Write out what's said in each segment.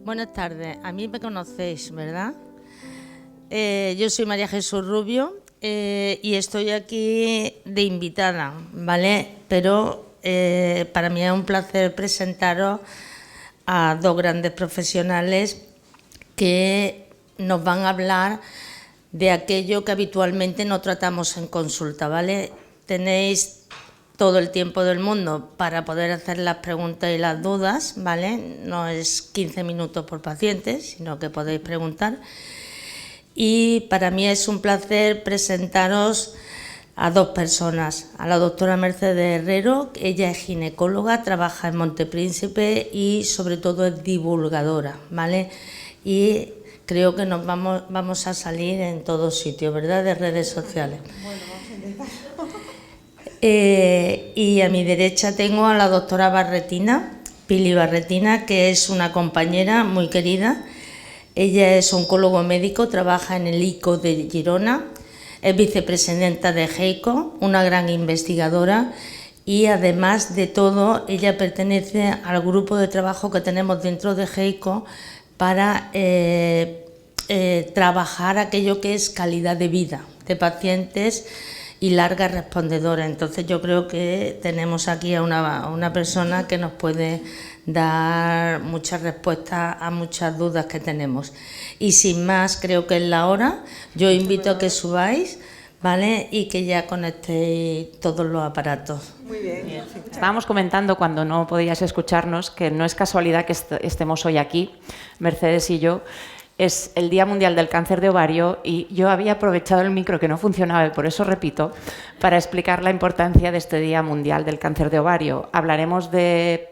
Buenas tardes, a mí me conocéis, ¿verdad? Yo soy María Jesús Rubio y estoy aquí de invitada, ¿vale? Pero para mí es un placer presentaros a dos grandes profesionales que nos van a hablar de aquello que habitualmente no tratamos en consulta, ¿vale? Tenéis todo el tiempo del mundo para poder hacer las preguntas y las dudas, ¿vale? No es 15 minutos por paciente, sino que podéis preguntar. Y para mí es un placer presentaros a dos personas, a la doctora Mercedes Herrero, ella es ginecóloga, trabaja en Montepríncipe y sobre todo es divulgadora, ¿vale? Y creo que nos vamos a salir en todos sitios, ¿verdad?, de redes sociales. Bueno, vamos a intentar. Y a mi derecha tengo a la doctora Barretina, Pili Barretina, que es una compañera muy querida. Ella es oncólogo médico, trabaja en el ICO de Girona, es vicepresidenta de GEICO, una gran investigadora, y además de todo, ella pertenece al grupo de trabajo que tenemos dentro de GEICO para trabajar aquello que es calidad de vida de pacientes y larga respondedora. Entonces yo creo que tenemos aquí a una persona que nos puede dar muchas respuestas a muchas dudas que tenemos. Y sin más, creo que es la hora. Yo invito a que subáis, ¿vale? Y que ya conectéis todos los aparatos. Muy bien. Estábamos comentando cuando no podías escucharnos que no es casualidad que estemos hoy aquí, Mercedes y yo. Es el Día Mundial del Cáncer de Ovario y yo había aprovechado el micro que no funcionaba y por eso repito, para explicar la importancia de este Día Mundial del Cáncer de Ovario. Hablaremos de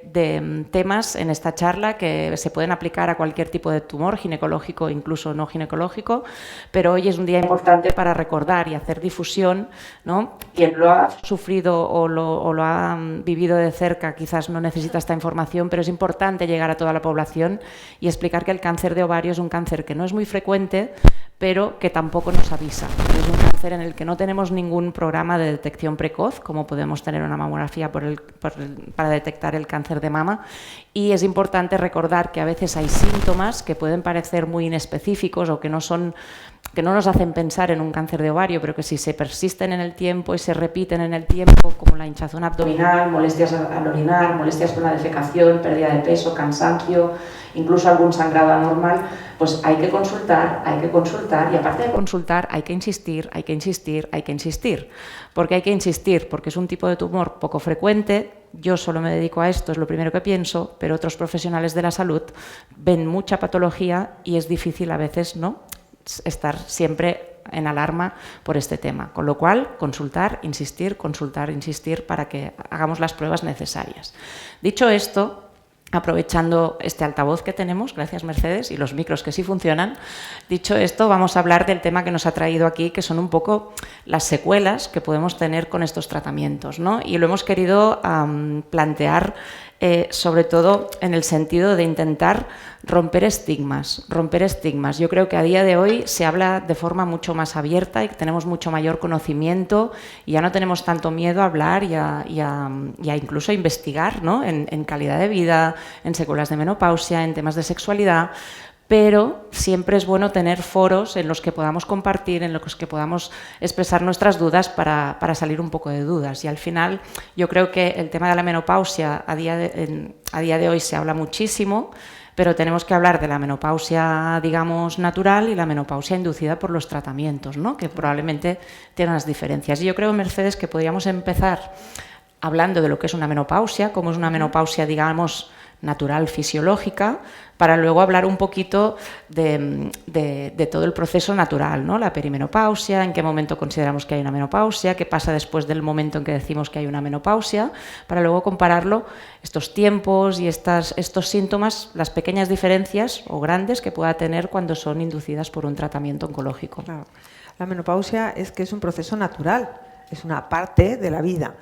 temas en esta charla que se pueden aplicar a cualquier tipo de tumor, ginecológico, incluso no ginecológico, pero hoy es un día importante para recordar y hacer difusión, ¿no? Quien lo ha sufrido o lo ha vivido de cerca quizás no necesita esta información, pero es importante llegar a toda la población y explicar que el cáncer de ovario es un cáncer que no es muy frecuente, pero que tampoco nos avisa. Es un cáncer en el que no tenemos ningún programa de detección precoz, como podemos tener una mamografía para detectar el cáncer de mama, y es importante recordar que a veces hay síntomas que pueden parecer muy inespecíficos o que no nos hacen pensar en un cáncer de ovario, pero que si se persisten en el tiempo y se repiten en el tiempo, como la hinchazón abdominal, molestias al orinar, molestias con la defecación, pérdida de peso, cansancio, incluso algún sangrado anormal, pues hay que consultar y aparte de consultar hay que insistir, porque hay que insistir, porque es un tipo de tumor poco frecuente. Yo solo me dedico a esto, es lo primero que pienso, pero otros profesionales de la salud ven mucha patología y es difícil a veces, ¿no?, estar siempre en alarma por este tema, con lo cual consultar, insistir para que hagamos las pruebas necesarias. Dicho esto, aprovechando este altavoz que tenemos, gracias Mercedes, y los micros que sí funcionan, dicho esto, vamos a hablar del tema que nos ha traído aquí, que son un poco las secuelas que podemos tener con estos tratamientos, ¿no? Y lo hemos querido plantear sobre todo en el sentido de intentar romper estigmas. Yo creo que a día de hoy se habla de forma mucho más abierta y tenemos mucho mayor conocimiento y ya no tenemos tanto miedo a hablar y a incluso a investigar, ¿no?, en calidad de vida, en secuelas de menopausia, en temas de sexualidad. Pero siempre es bueno tener foros en los que podamos compartir, en los que podamos expresar nuestras dudas para salir un poco de dudas. Y al final yo creo que el tema de la menopausia a día de hoy se habla muchísimo, pero tenemos que hablar de la menopausia, digamos, natural y la menopausia inducida por los tratamientos, ¿no?, que probablemente tienen unas diferencias. Y yo creo, Mercedes, que podríamos empezar hablando de lo que es una menopausia, cómo es una menopausia, digamos, natural, fisiológica, para luego hablar un poquito de todo el proceso natural, ¿no? La perimenopausia, en qué momento consideramos que hay una menopausia, qué pasa después del momento en que decimos que hay una menopausia, para luego compararlo, estos tiempos y estos síntomas, las pequeñas diferencias o grandes que pueda tener cuando son inducidas por un tratamiento oncológico. Claro. La menopausia es que es un proceso natural, es una parte de la vida.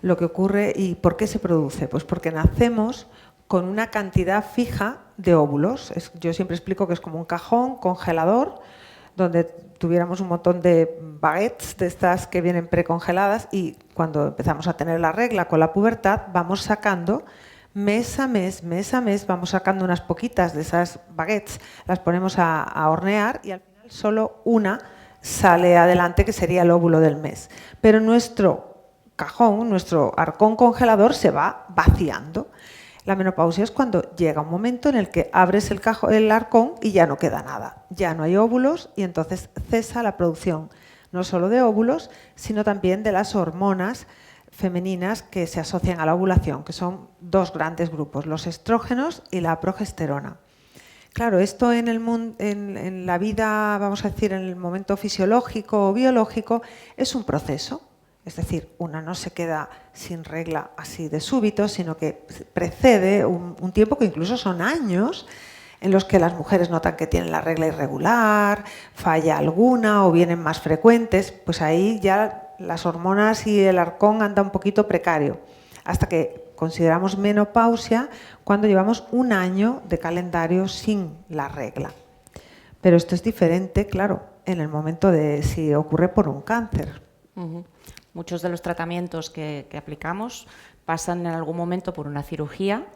Lo que ocurre, ¿y por qué se produce? Pues porque nacemos con una cantidad fija de óvulos. Yo siempre explico que es como un cajón congelador donde tuviéramos un montón de baguettes de estas que vienen precongeladas y cuando empezamos a tener la regla con la pubertad vamos sacando mes a mes, vamos sacando unas poquitas de esas baguettes, las ponemos a hornear y al final solo una sale adelante, que sería el óvulo del mes. Pero nuestro cajón, nuestro arcón congelador se va vaciando. La menopausia es cuando llega un momento en el que abres el arcón y ya no queda nada, ya no hay óvulos y entonces cesa la producción no solo de óvulos, sino también de las hormonas femeninas que se asocian a la ovulación, que son dos grandes grupos, los estrógenos y la progesterona. Claro, esto en la vida, vamos a decir, en el momento fisiológico o biológico, es un proceso. Es decir, una no se queda sin regla así de súbito, sino que precede un tiempo que incluso son años en los que las mujeres notan que tienen la regla irregular, falla alguna o vienen más frecuentes, pues ahí ya las hormonas y el arcón anda un poquito precario, hasta que consideramos menopausia cuando llevamos un año de calendario sin la regla. Pero esto es diferente, claro, en el momento de si ocurre por un cáncer. Muchos de los tratamientos que aplicamos pasan en algún momento por una cirugía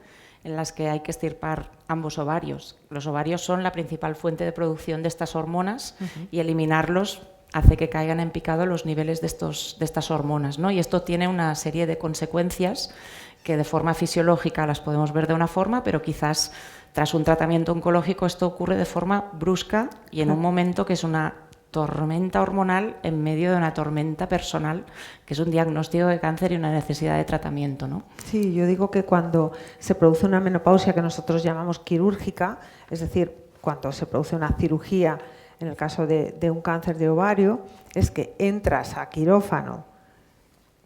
en las que hay que extirpar ambos ovarios. Los ovarios son la principal fuente de producción de estas hormonas y eliminarlos hace que caigan en picado los niveles de estas hormonas, ¿no? Y esto tiene una serie de consecuencias que de forma fisiológica las podemos ver de una forma, pero quizás tras un tratamiento oncológico esto ocurre de forma brusca y en un momento que es una tormenta hormonal en medio de una tormenta personal, que es un diagnóstico de cáncer y una necesidad de tratamiento, ¿no? Sí, yo digo que cuando se produce una menopausia que nosotros llamamos quirúrgica, es decir, cuando se produce una cirugía, en el caso de un cáncer de ovario, es que entras a quirófano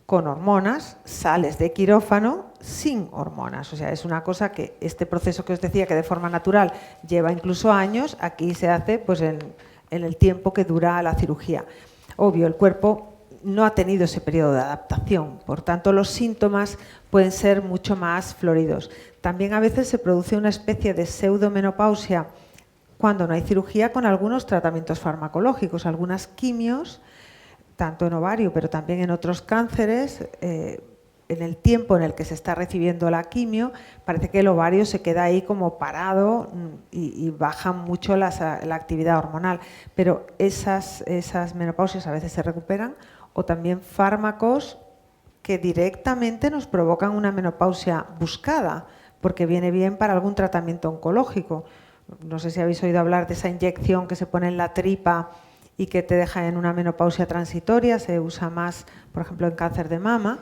con hormonas, sales de quirófano sin hormonas. O sea, es una cosa que este proceso que os decía que de forma natural lleva incluso años, aquí se hace pues en el tiempo que dura la cirugía. Obvio, el cuerpo no ha tenido ese periodo de adaptación, por tanto los síntomas pueden ser mucho más floridos. También a veces se produce una especie de pseudomenopausia cuando no hay cirugía con algunos tratamientos farmacológicos, algunas quimios, tanto en ovario pero también en otros cánceres. En el tiempo en el que se está recibiendo la quimio, parece que el ovario se queda ahí como parado y baja mucho la actividad hormonal. Pero esas menopausias a veces se recuperan, o también fármacos que directamente nos provocan una menopausia buscada, porque viene bien para algún tratamiento oncológico. No sé si habéis oído hablar de esa inyección que se pone en la tripa y que te deja en una menopausia transitoria, se usa más, por ejemplo, en cáncer de mama.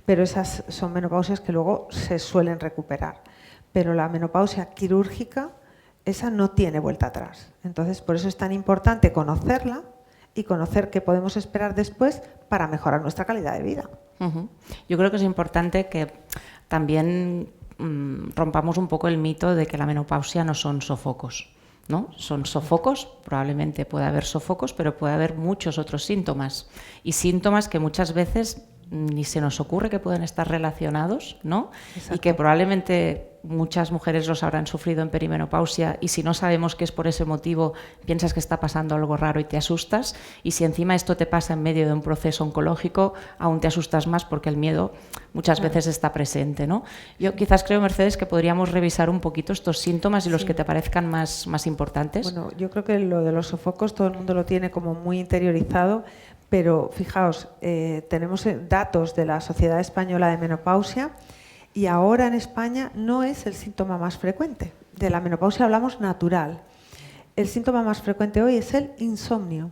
Pero esas son menopausias que luego se suelen recuperar. Pero la menopausia quirúrgica, esa no tiene vuelta atrás. Entonces, por eso es tan importante conocerla y conocer qué podemos esperar después para mejorar nuestra calidad de vida. Yo creo que es importante que también rompamos un poco el mito de que la menopausia no son sofocos, ¿no? Son sofocos, probablemente pueda haber sofocos, pero puede haber muchos otros síntomas. Y síntomas que muchas veces ni se nos ocurre que pueden estar relacionados, ¿no? Exacto. Y que probablemente muchas mujeres los habrán sufrido en perimenopausia, y si no sabemos que es por ese motivo, piensas que está pasando algo raro y te asustas, y si encima esto te pasa en medio de un proceso oncológico, aún te asustas más porque el miedo muchas veces está presente, ¿no? Yo quizás creo, Mercedes, que podríamos revisar un poquito estos síntomas y los que te parezcan más importantes. Bueno, yo creo que lo de los sofocos todo el mundo lo tiene como muy interiorizado. Pero fijaos, tenemos datos de la Sociedad Española de Menopausia y ahora en España no es el síntoma más frecuente. De la menopausia hablamos natural. El síntoma más frecuente hoy es el insomnio.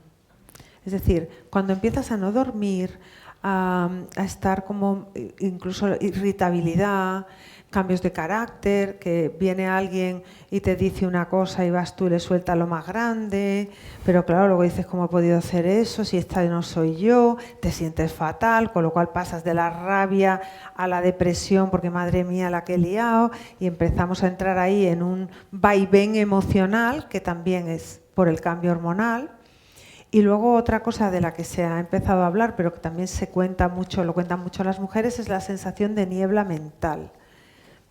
Es decir, cuando empiezas a no dormir, a estar como incluso irritabilidad, cambios de carácter, que viene alguien y te dice una cosa y vas tú y le sueltas lo más grande, pero claro, luego dices, ¿cómo he podido hacer eso? Si esta no soy yo, te sientes fatal, con lo cual pasas de la rabia a la depresión porque madre mía la que he liado, y empezamos a entrar ahí en un vaivén emocional que también es por el cambio hormonal. Y luego otra cosa de la que se ha empezado a hablar, pero que también lo cuentan mucho las mujeres, es la sensación de niebla mental.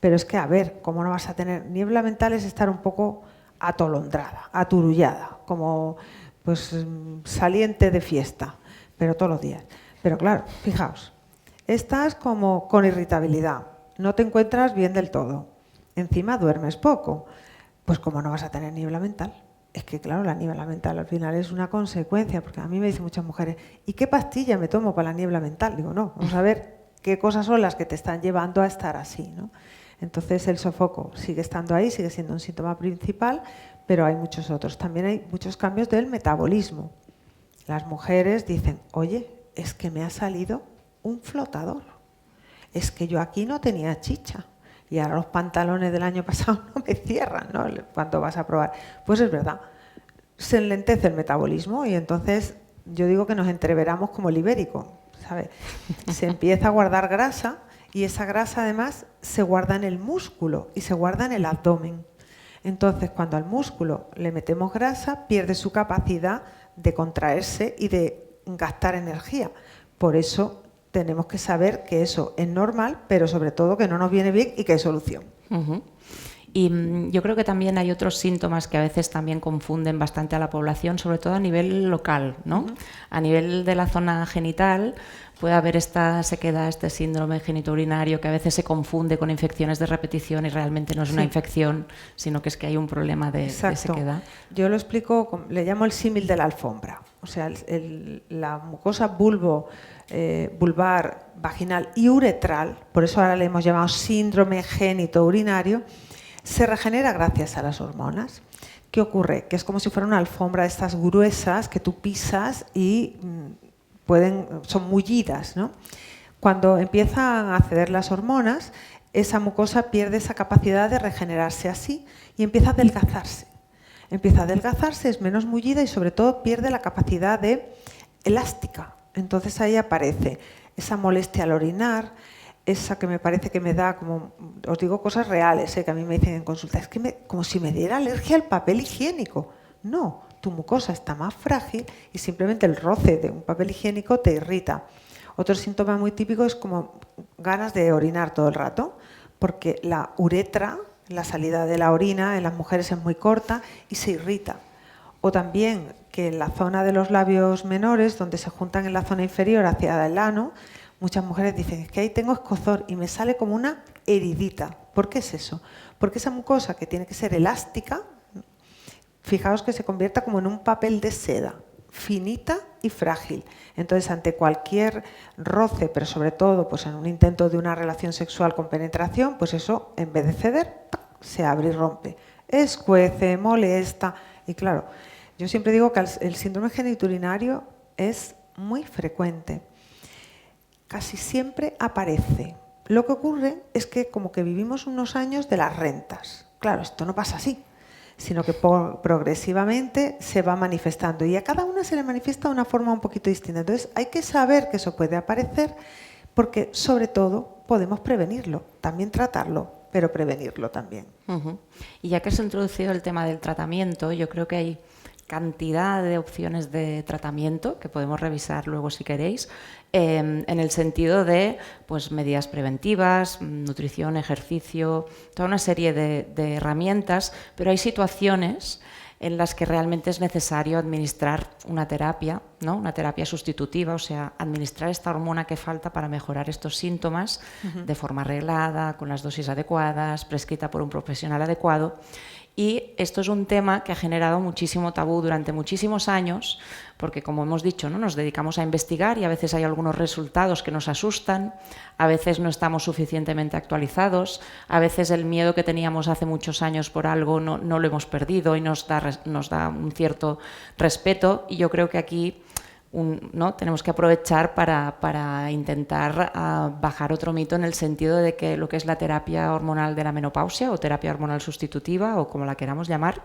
Pero es que, a ver, ¿cómo no vas a tener? Niebla mental es estar un poco atolondrada, aturullada, como pues saliente de fiesta, pero todos los días. Pero claro, fijaos, estás como con irritabilidad, no te encuentras bien del todo, encima duermes poco, pues ¿cómo no vas a tener niebla mental? Es que claro, la niebla mental al final es una consecuencia, porque a mí me dicen muchas mujeres, ¿y qué pastilla me tomo para la niebla mental? Digo, no, vamos a ver qué cosas son las que te están llevando a estar así, ¿no? Entonces el sofoco sigue estando ahí, sigue siendo un síntoma principal, pero hay muchos otros. También hay muchos cambios del metabolismo. Las mujeres dicen, oye, es que me ha salido un flotador, es que yo aquí no tenía chicha y ahora los pantalones del año pasado no me cierran, ¿no? Cuando vas a probar. Pues es verdad, se enlentece el metabolismo y entonces yo digo que nos entreveramos como el ibérico, ¿sabes? Se empieza a guardar grasa y esa grasa además se guarda en el músculo y se guarda en el abdomen. Entonces cuando al músculo le metemos grasa pierde su capacidad de contraerse y de gastar energía. Por eso tenemos que saber que eso es normal, pero sobre todo que no nos viene bien y que hay solución. Y yo creo que también hay otros síntomas que a veces también confunden bastante a la población, sobre todo a nivel local, ¿no? A nivel de la zona genital puede haber esta sequedad, este síndrome genitourinario que a veces se confunde con infecciones de repetición y realmente no es una infección, sino que es que hay un problema de sequedad. Yo lo explico, le llamo el símil de la alfombra. O sea, la mucosa vulvar, vaginal y uretral, por eso ahora le hemos llamado síndrome genitourinario, se regenera gracias a las hormonas. ¿Qué ocurre? Que es como si fuera una alfombra de estas gruesas que tú pisas y son mullidas, ¿no? Cuando empiezan a ceder las hormonas, esa mucosa pierde esa capacidad de regenerarse así y empieza a adelgazarse. Empieza a adelgazarse, es menos mullida y sobre todo pierde la capacidad de elástica. Entonces ahí aparece esa molestia al orinar, esa que me parece que me da, como os digo cosas reales, que a mí me dicen en consulta, es que como si me diera alergia al papel higiénico. No, tu mucosa está más frágil y simplemente el roce de un papel higiénico te irrita. Otro síntoma muy típico es como ganas de orinar todo el rato, porque la uretra, la salida de la orina en las mujeres es muy corta y se irrita. O también que en la zona de los labios menores, donde se juntan en la zona inferior hacia el ano, muchas mujeres dicen, es que ahí tengo escozor y me sale como una heridita. ¿Por qué es eso? Porque esa mucosa que tiene que ser elástica, fijaos que se convierta como en un papel de seda, finita y frágil. Entonces, ante cualquier roce, pero sobre todo pues en un intento de una relación sexual con penetración, pues eso, en vez de ceder, se abre y rompe. Escuece, molesta. Y claro, yo siempre digo que el síndrome genitourinario es muy frecuente. Casi siempre aparece. Lo que ocurre es que como que vivimos unos años de las rentas. Claro, esto no pasa así, sino que progresivamente se va manifestando y a cada una se le manifiesta de una forma un poquito distinta. Entonces hay que saber que eso puede aparecer porque sobre todo podemos prevenirlo, también tratarlo, pero prevenirlo también. Y ya que se ha introducido el tema del tratamiento, yo creo que hay cantidad de opciones de tratamiento que podemos revisar luego si queréis, en el sentido de pues, medidas preventivas, nutrición, ejercicio, toda una serie de herramientas, pero hay situaciones en las que realmente es necesario administrar una terapia, ¿no? Una terapia sustitutiva, o sea, administrar esta hormona que falta para mejorar estos síntomas de forma arreglada, con las dosis adecuadas, prescrita por un profesional adecuado. Y esto es un tema que ha generado muchísimo tabú durante muchísimos años, porque como hemos dicho, ¿no? Nos dedicamos a investigar y a veces hay algunos resultados que nos asustan, a veces no estamos suficientemente actualizados, a veces el miedo que teníamos hace muchos años por algo no lo hemos perdido y nos da un cierto respeto. Y yo creo que aquí ¿no? tenemos que aprovechar para intentar bajar otro mito en el sentido de que lo que es la terapia hormonal de la menopausia o terapia hormonal sustitutiva o como la queramos llamar,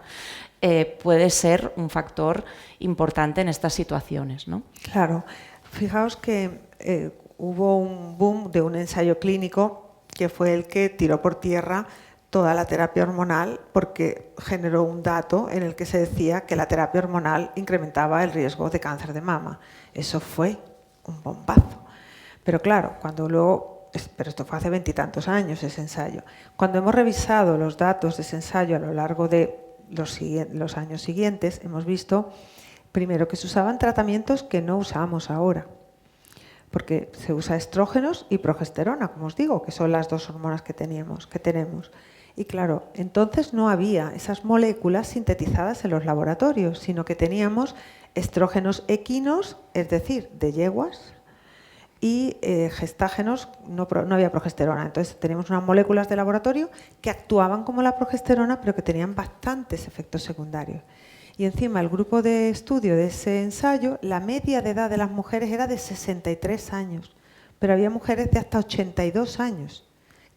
puede ser un factor importante en estas situaciones, ¿no? Claro, fijaos que hubo un boom de un ensayo clínico que fue el que tiró por tierra toda la terapia hormonal porque generó un dato en el que se decía que la terapia hormonal incrementaba el riesgo de cáncer de mama. Eso fue un bombazo. Pero claro, pero esto fue hace 20 y tantos años ese ensayo. Cuando hemos revisado los datos de ese ensayo a lo largo de los años siguientes, hemos visto primero que se usaban tratamientos que no usamos ahora. porque se usa estrógenos y progesterona, como os digo, que son las dos hormonas que tenemos. Y claro, entonces no había esas moléculas sintetizadas en los laboratorios, sino que teníamos estrógenos equinos, es decir, de yeguas, y gestágenos, no había progesterona. Entonces teníamos unas moléculas de laboratorio que actuaban como la progesterona, pero que tenían bastantes efectos secundarios. Y encima el grupo de estudio de ese ensayo, la media de edad de las mujeres era de 63 años, pero había mujeres de hasta 82 años,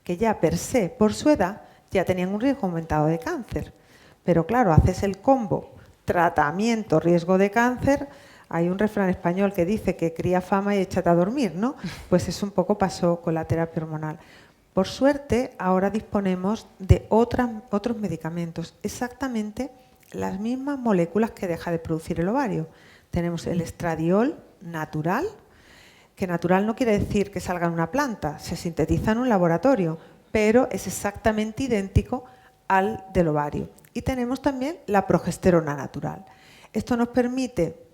que ya per se, por su edad, ya tenían un riesgo aumentado de cáncer. Pero claro, haces el combo tratamiento, riesgo de cáncer. Hay un refrán español que dice que cría fama y échate a dormir, ¿no? Pues eso un poco pasó con la terapia hormonal. Por suerte, ahora disponemos de otros medicamentos, exactamente las mismas moléculas que deja de producir el ovario. Tenemos el estradiol natural, que natural no quiere decir que salga en una planta, se sintetiza en un laboratorio, pero es exactamente idéntico al del ovario. Y tenemos también la progesterona natural. Esto nos permite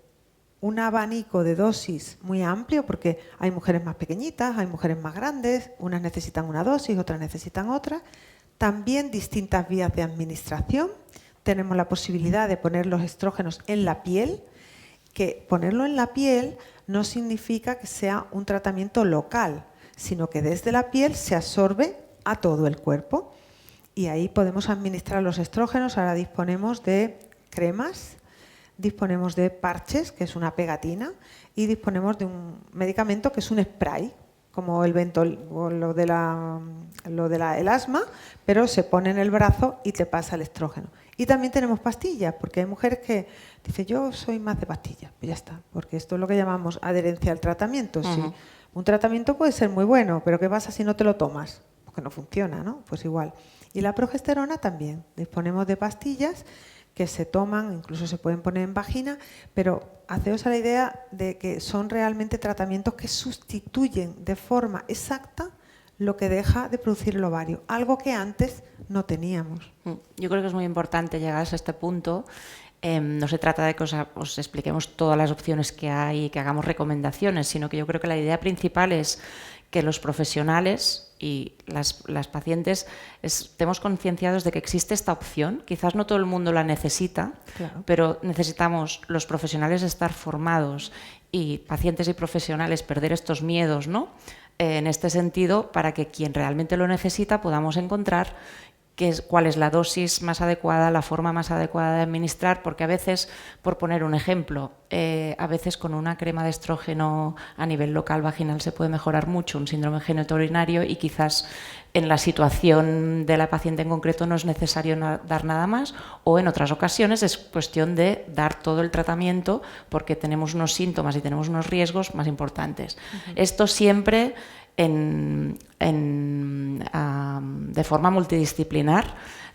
un abanico de dosis muy amplio, porque hay mujeres más pequeñitas, hay mujeres más grandes, unas necesitan una dosis, otras necesitan otra. También distintas vías de administración. Tenemos la posibilidad de poner los estrógenos en la piel, que ponerlo en la piel no significa que sea un tratamiento local, sino que desde la piel se absorbe a todo el cuerpo. Y ahí podemos administrar los estrógenos. Ahora disponemos de cremas, disponemos de parches, que es una pegatina, y disponemos de un medicamento que es un spray, como el Ventolin o lo del asma, pero se pone en el brazo y te pasa el estrógeno. Y también tenemos pastillas, porque hay mujeres que dicen, yo soy más de pastillas, pues ya está, porque esto es lo que llamamos adherencia al tratamiento. Sí, un tratamiento puede ser muy bueno, pero ¿qué pasa si no te lo tomas? Porque no funciona, ¿no? Pues igual. Y la progesterona también, disponemos de pastillas que se toman, incluso se pueden poner en vagina, pero haceos a la idea de que son realmente tratamientos que sustituyen de forma exacta lo que deja de producir el ovario, algo que antes no teníamos. Yo creo que es muy importante llegar a este punto. No se trata de que os expliquemos todas las opciones que hay y que hagamos recomendaciones, sino que yo creo que la idea principal es que los profesionales y las pacientes estemos concienciados de que existe esta opción. Quizás no todo el mundo la necesita, claro, pero necesitamos los profesionales estar formados y pacientes y profesionales perder estos miedos, ¿no? En este sentido, para que quien realmente lo necesita podamos encontrar cuál es la dosis más adecuada, la forma más adecuada de administrar, porque a veces, por poner un ejemplo, a veces con una crema de estrógeno a nivel local vaginal se puede mejorar mucho un síndrome genitourinario y quizás en la situación de la paciente en concreto no es necesario dar nada más, o en otras ocasiones es cuestión de dar todo el tratamiento porque tenemos unos síntomas y tenemos unos riesgos más importantes. Esto siempre de forma multidisciplinar.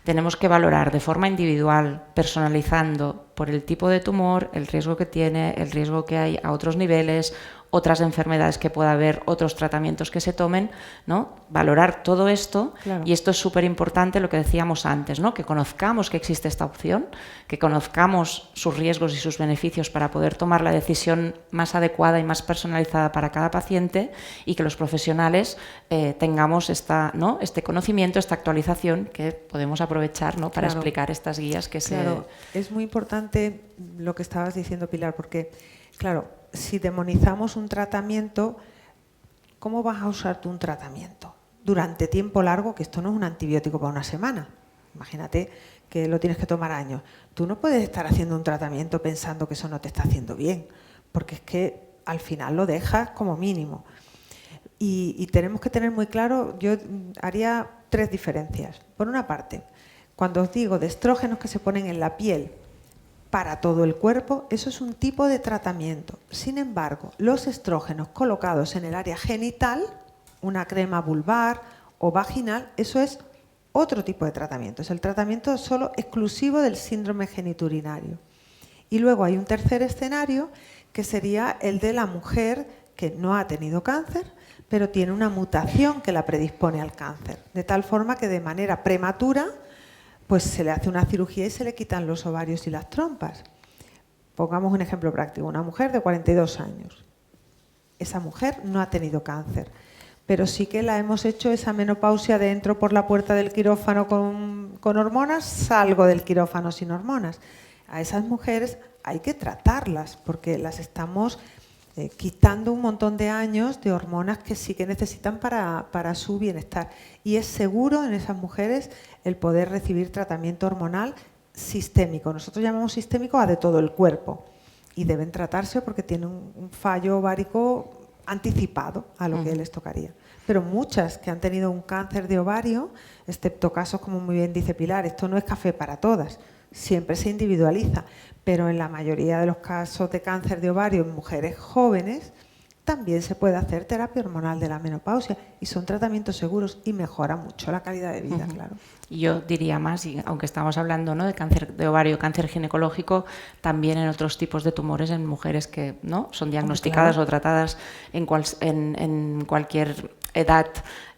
Tenemos que valorar de forma individual, personalizando por el tipo de tumor, el riesgo que tiene, el riesgo que hay a otros niveles, otras enfermedades que pueda haber, otros tratamientos que se tomen, ¿no? Valorar todo esto, claro. Y esto es súper importante, lo que decíamos antes, ¿no? Que conozcamos que existe esta opción, que conozcamos sus riesgos y sus beneficios para poder tomar la decisión más adecuada y más personalizada para cada paciente, y que los profesionales tengamos este conocimiento, esta actualización que podemos aprovechar, ¿no? Para claro. Explicar estas guías que claro. Es muy importante lo que estabas diciendo, Pilar, porque, claro, si demonizamos un tratamiento, ¿cómo vas a usar tú un tratamiento? Durante tiempo largo, que esto no es un antibiótico para una semana. Imagínate que lo tienes que tomar años. Tú no puedes estar haciendo un tratamiento pensando que eso no te está haciendo bien, porque es que al final lo dejas como mínimo. Y tenemos que tener muy claro, yo haría 3 diferencias. Por una parte, cuando os digo de estrógenos que se ponen en la piel, para todo el cuerpo, eso es un tipo de tratamiento. Sin embargo, los estrógenos colocados en el área genital, una crema vulvar o vaginal, eso es otro tipo de tratamiento. Es el tratamiento solo exclusivo del síndrome genitourinario. Y luego hay un tercer escenario, que sería el de la mujer que no ha tenido cáncer, pero tiene una mutación que la predispone al cáncer. De tal forma que de manera prematura pues se le hace una cirugía y se le quitan los ovarios y las trompas. Pongamos un ejemplo práctico, una mujer de 42 años. esa mujer no ha tenido cáncer, pero sí que la hemos hecho esa menopausia de entro por la puerta del quirófano con hormonas, salgo del quirófano sin hormonas. A esas mujeres hay que tratarlas porque las estamos quitando un montón de años de hormonas que sí que necesitan para su bienestar. Y es seguro en esas mujeres el poder recibir tratamiento hormonal sistémico. Nosotros llamamos sistémico a de todo el cuerpo y deben tratarse porque tienen un fallo ovárico anticipado a lo que les tocaría. Pero muchas que han tenido un cáncer de ovario, excepto casos como muy bien dice Pilar, esto no es café para todas, siempre se individualiza, pero en la mayoría de los casos de cáncer de ovario en mujeres jóvenes también se puede hacer terapia hormonal de la menopausia y son tratamientos seguros y mejora mucho la calidad de vida, claro. Yo diría más, y aunque estamos hablando, ¿no?, de cáncer de ovario, cáncer ginecológico, también en otros tipos de tumores en mujeres que no son diagnosticadas o tratadas en cualquier edad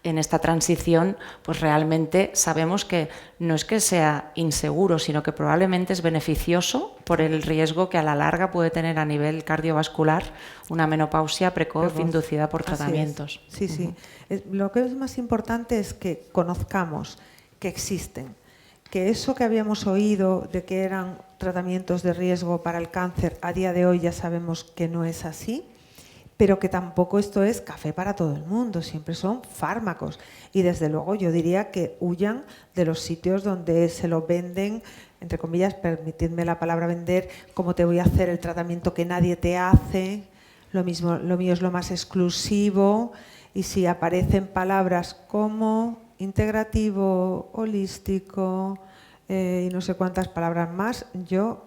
en esta transición, pues realmente sabemos que no es que sea inseguro, sino que probablemente es beneficioso por el riesgo que a la larga puede tener a nivel cardiovascular una menopausia precoz inducida por tratamientos. Sí, sí. Lo que es más importante es que conozcamos que existen, que eso que habíamos oído de que eran tratamientos de riesgo para el cáncer, a día de hoy ya sabemos que no es así, pero que tampoco esto es café para todo el mundo, siempre son fármacos. Y desde luego yo diría que huyan de los sitios donde se lo venden, entre comillas, permitidme la palabra vender, como te voy a hacer el tratamiento que nadie te hace, lo mismo, lo mío es lo más exclusivo, y si aparecen palabras como integrativo, holístico y no sé cuántas palabras más, yo,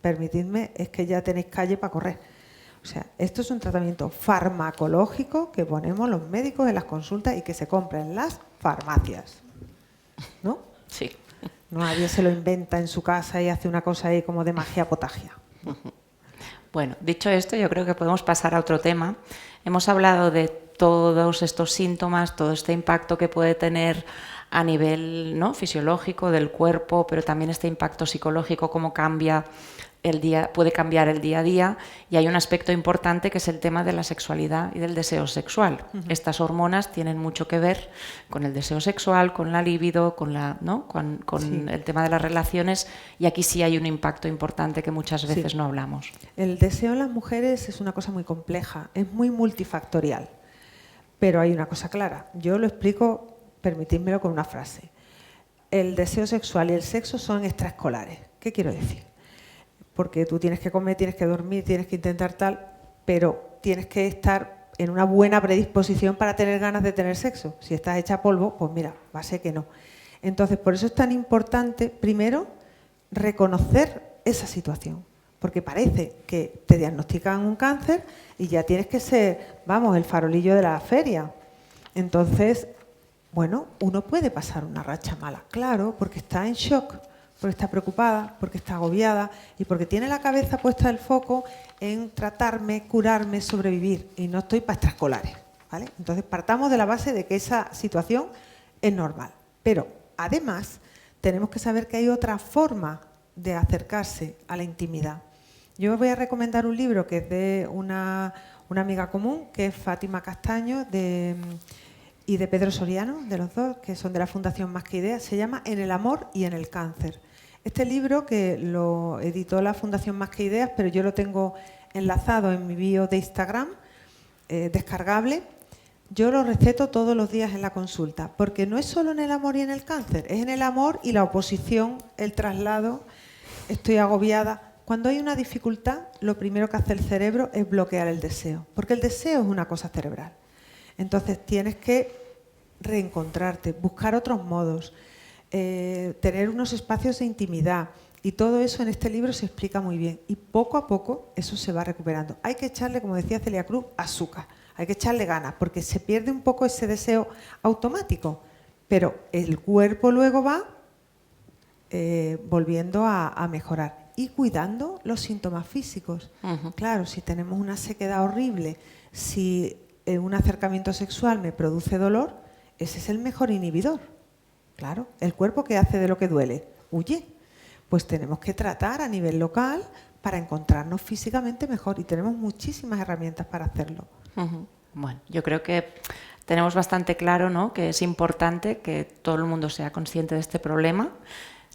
permitidme, es que ya tenéis calle para correr. O sea, esto es un tratamiento farmacológico que ponemos los médicos en las consultas y que se compra en las farmacias, ¿no? Sí. Nadie se lo inventa en su casa y hace una cosa ahí como de magia potagia. Bueno, dicho esto, yo creo que podemos pasar a otro tema. Hemos hablado de todos estos síntomas, todo este impacto que puede tener a nivel, ¿no?, fisiológico del cuerpo, pero también este impacto psicológico, cómo cambia puede cambiar el día a día, y hay un aspecto importante que es el tema de la sexualidad y del deseo sexual. Estas hormonas tienen mucho que ver con el deseo sexual, con la libido, con el tema de las relaciones, y aquí sí hay un impacto importante que muchas veces no hablamos. El deseo en las mujeres es una cosa muy compleja, es muy multifactorial, pero hay una cosa clara. Yo lo explico, permitidmelo con una frase. El deseo sexual y el sexo son extraescolares. ¿Qué quiero decir? Porque tú tienes que comer, tienes que dormir, tienes que intentar tal, pero tienes que estar en una buena predisposición para tener ganas de tener sexo. Si estás hecha polvo, pues mira, va a ser que no. Entonces, por eso es tan importante, primero, reconocer esa situación. Porque parece que te diagnostican un cáncer y ya tienes que ser, vamos, el farolillo de la feria. Entonces, bueno, uno puede pasar una racha mala, claro, porque está en shock, porque está preocupada, porque está agobiada y porque tiene la cabeza puesta el foco en tratarme, curarme, sobrevivir, y no estoy para extraescolares, ¿vale? Entonces partamos de la base de que esa situación es normal, pero además tenemos que saber que hay otra forma de acercarse a la intimidad. Yo os voy a recomendar un libro que es de una amiga común, que es Fátima Castaño, y de Pedro Soriano, de los dos, que son de la Fundación Más que Ideas. Se llama En el amor y en el cáncer. Este libro, que lo editó la Fundación Más que Ideas, pero yo lo tengo enlazado en mi bio de Instagram, descargable, yo lo receto todos los días en la consulta, porque no es solo en el amor y en el cáncer, es en el amor y la oposición, el traslado, estoy agobiada. Cuando hay una dificultad, lo primero que hace el cerebro es bloquear el deseo, porque el deseo es una cosa cerebral. Entonces tienes que reencontrarte, buscar otros modos, tener unos espacios de intimidad, y todo eso en este libro se explica muy bien, y poco a poco eso se va recuperando. Hay que echarle, como decía Celia Cruz, azúcar, hay que echarle ganas, porque se pierde un poco ese deseo automático, pero el cuerpo luego va volviendo a mejorar y cuidando los síntomas físicos. Claro, si tenemos una sequedad horrible, si un acercamiento sexual me produce dolor, ese es el mejor inhibidor. Claro, el cuerpo, ¿qué hace de lo que duele? Huye. Pues tenemos que tratar a nivel local para encontrarnos físicamente mejor y tenemos muchísimas herramientas para hacerlo. Bueno, yo creo que tenemos bastante claro, ¿no?, que es importante que todo el mundo sea consciente de este problema.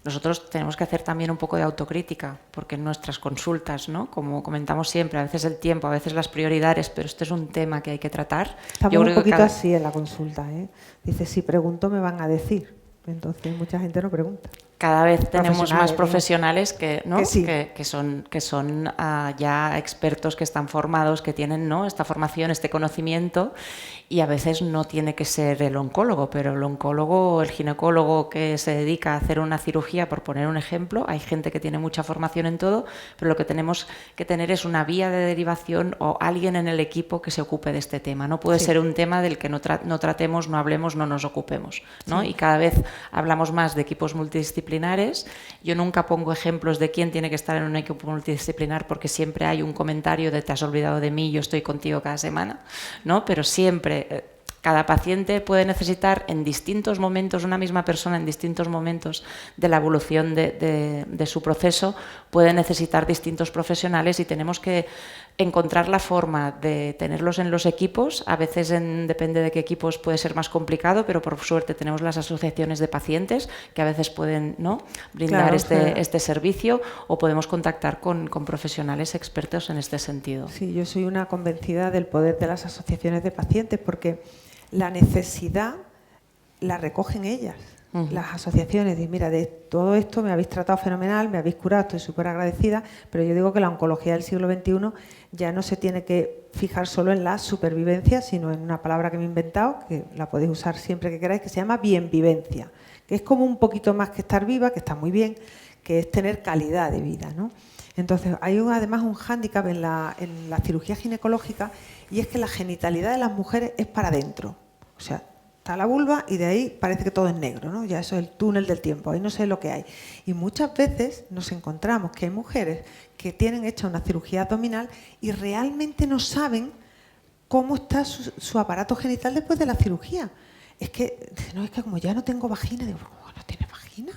Nosotros tenemos que hacer también un poco de autocrítica, porque en nuestras consultas, ¿no?, como comentamos siempre, a veces el tiempo, a veces las prioridades, pero este es un tema que hay que tratar. Estamos Yo un creo que poquito así en la consulta, ¿eh? Dice, si pregunto me van a decir. Entonces mucha gente no pregunta. cada vez tenemos más Profesionales, profesionales que, ¿no?, que sí. que son ya expertos, que están formados, que tienen, ¿no?, esta formación, este conocimiento, y a veces no tiene que ser el oncólogo, pero el oncólogo o el ginecólogo que se dedica a hacer una cirugía, por poner un ejemplo, hay gente que tiene mucha formación en todo, pero lo que tenemos que tener es una vía de derivación o alguien en el equipo que se ocupe de este tema. No puede ser un tema del que no tratemos, no hablemos, no nos ocupemos, ¿no? Y cada vez hablamos más de equipos multidisciplinares. Yo nunca pongo ejemplos de quién tiene que estar en un equipo multidisciplinar, porque siempre hay un comentario de te has olvidado de mí, yo estoy contigo cada semana, ¿no? Pero siempre cada paciente puede necesitar en distintos momentos, una misma persona en distintos momentos de la evolución de su proceso, puede necesitar distintos profesionales, y tenemos que encontrar la forma de tenerlos en los equipos. A veces, depende de qué equipos, puede ser más complicado, pero por suerte tenemos las asociaciones de pacientes que a veces pueden, ¿no?, brindar este servicio, o podemos contactar con profesionales expertos en este sentido. Sí, yo soy una convencida del poder de las asociaciones de pacientes, porque la necesidad la recogen ellas, las asociaciones. Y mira, de todo esto me habéis tratado fenomenal, me habéis curado, estoy súper agradecida, pero yo digo que la oncología del siglo XXI ya no se tiene que fijar solo en la supervivencia, sino en una palabra que me he inventado, que la podéis usar siempre que queráis, que se llama bienvivencia, que es como un poquito más que estar viva, que está muy bien, que es tener calidad de vida, ¿no? Entonces, hay además un hándicap en la cirugía ginecológica, y es que la genitalidad de las mujeres es para adentro. O sea, está la vulva y de ahí parece que todo es negro, ¿no? Ya eso es el túnel del tiempo, ahí no sé lo que hay. Y muchas veces nos encontramos que hay mujeres que tienen hecha una cirugía abdominal y realmente no saben cómo está su aparato genital después de la cirugía. Es que, no, es que como ya no tengo vagina, digo, ¿cómo no tienes vagina?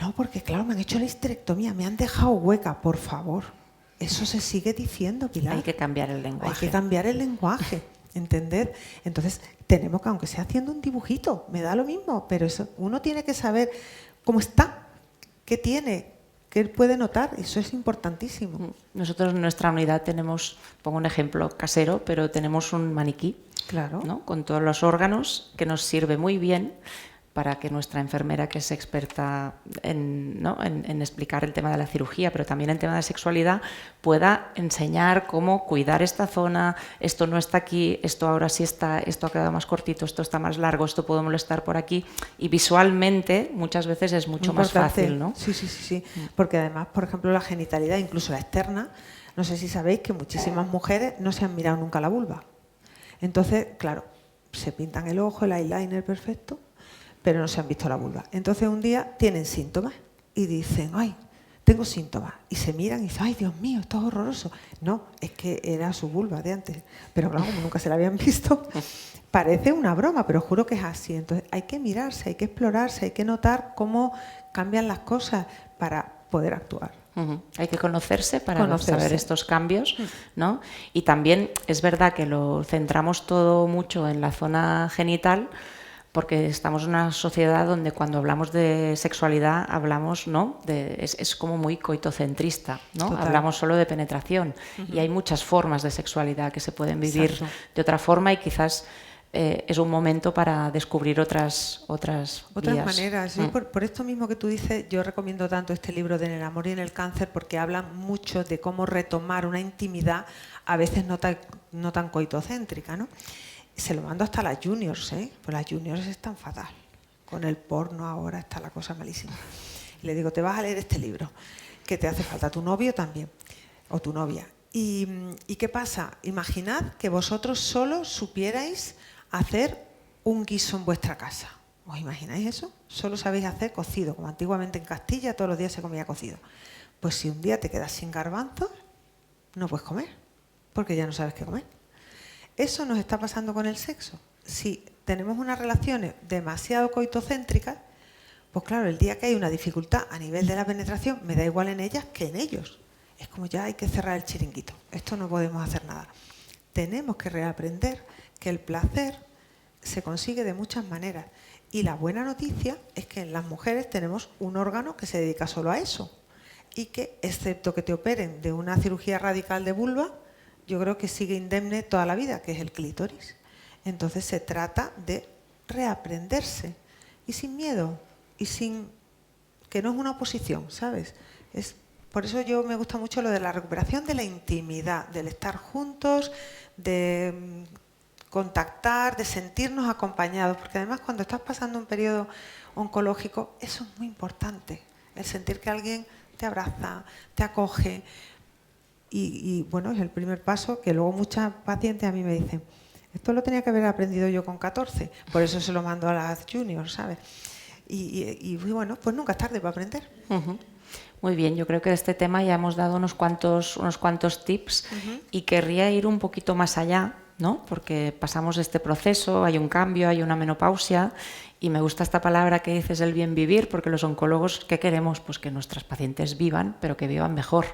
No, porque claro, me han hecho la histerectomía, me han dejado hueca, por favor. Eso se sigue diciendo, Pilar. Hay que cambiar el lenguaje. Hay que cambiar el lenguaje, ¿entender? Entonces, tenemos que, aunque sea haciendo un dibujito, me da lo mismo, pero eso, uno tiene que saber cómo está, qué tiene, qué puede notar, eso es importantísimo. Nosotros en nuestra unidad tenemos, pongo un ejemplo casero, pero tenemos un maniquí, Claro. ¿no?, con todos los órganos, que nos sirve muy bien para que nuestra enfermera, que es experta en explicar el tema de la cirugía, pero también en tema de sexualidad, pueda enseñar cómo cuidar esta zona, esto no está aquí, esto ahora sí está, esto ha quedado más cortito, esto está más largo, esto puede molestar por aquí, y visualmente muchas veces es mucho más fácil, ¿no? Sí, porque además, por ejemplo, la genitalidad, incluso la externa, no sé si sabéis que muchísimas mujeres no se han mirado nunca la vulva. Entonces, claro, se pintan el ojo, el eyeliner perfecto, pero no se han visto la vulva. Entonces un día tienen síntomas y dicen, ay, tengo síntomas. Y se miran y dicen, ay, Dios mío, esto es horroroso. No, es que era su vulva de antes. Pero claro, como nunca se la habían visto, parece una broma, pero juro que es así. Entonces hay que mirarse, hay que explorarse, hay que notar cómo cambian las cosas para poder actuar. Hay que conocerse para saber estos cambios, ¿no? Y también es verdad que lo centramos todo mucho en la zona genital, porque estamos en una sociedad donde cuando hablamos de sexualidad hablamos, ¿no?, es como muy coitocentrista, ¿no? Total. Hablamos solo de penetración, y hay muchas formas de sexualidad que se pueden vivir de otra forma, y quizás es un momento para descubrir otras vías. maneras. ¿Sí? Por esto mismo que tú dices, yo recomiendo tanto este libro de En el amor y en el cáncer, porque habla mucho de cómo retomar una intimidad a veces no tan coitocéntrica, ¿no? Se lo mando hasta las juniors, ¿eh? Pues las juniors están fatal. Con el porno ahora está la cosa malísima. Y le digo, te vas a leer este libro, que te hace falta tu novio también, o tu novia. ¿Y qué pasa? Imaginad que vosotros solo supierais hacer un guiso en vuestra casa. ¿Os imagináis eso? Solo sabéis hacer cocido, como antiguamente en Castilla todos los días se comía cocido. Pues si un día te quedas sin garbanzos, no puedes comer, porque ya no sabes qué comer. Eso nos está pasando con el sexo. Si tenemos unas relaciones demasiado coitocéntricas, Pues claro, el día que hay una dificultad a nivel de la penetración, me da igual en ellas que en ellos. Es como ya hay que cerrar el chiringuito. Esto no podemos hacer nada. Tenemos que reaprender que el placer se consigue de muchas maneras. Y la buena noticia es que en las mujeres tenemos un órgano que se dedica solo a eso. Y que, excepto que te operen de una cirugía radical de vulva, yo creo que sigue indemne toda la vida, que es el clítoris. Entonces se trata de reaprenderse. Y sin miedo. Y sin que no es una oposición, ¿sabes? Por eso yo me gusta mucho lo de la recuperación de la intimidad, del estar juntos, de contactar, de sentirnos acompañados, porque además cuando estás pasando un periodo oncológico, eso es muy importante, el sentir que alguien te abraza, te acoge, y bueno, es el primer paso que luego muchas pacientes a mí me dicen, esto lo tenía que haber aprendido yo con 14, por eso se lo mando a las juniors, ¿sabes? Y bueno, pues nunca es tarde para aprender. Muy bien, yo creo que de este tema ya hemos dado unos cuantos tips y querría ir un poquito más allá, ¿no? Porque pasamos este proceso, hay un cambio, hay una menopausia y me gusta esta palabra que dices, el bien vivir, porque los oncólogos, ¿qué queremos? Pues que nuestras pacientes vivan, pero que vivan mejor,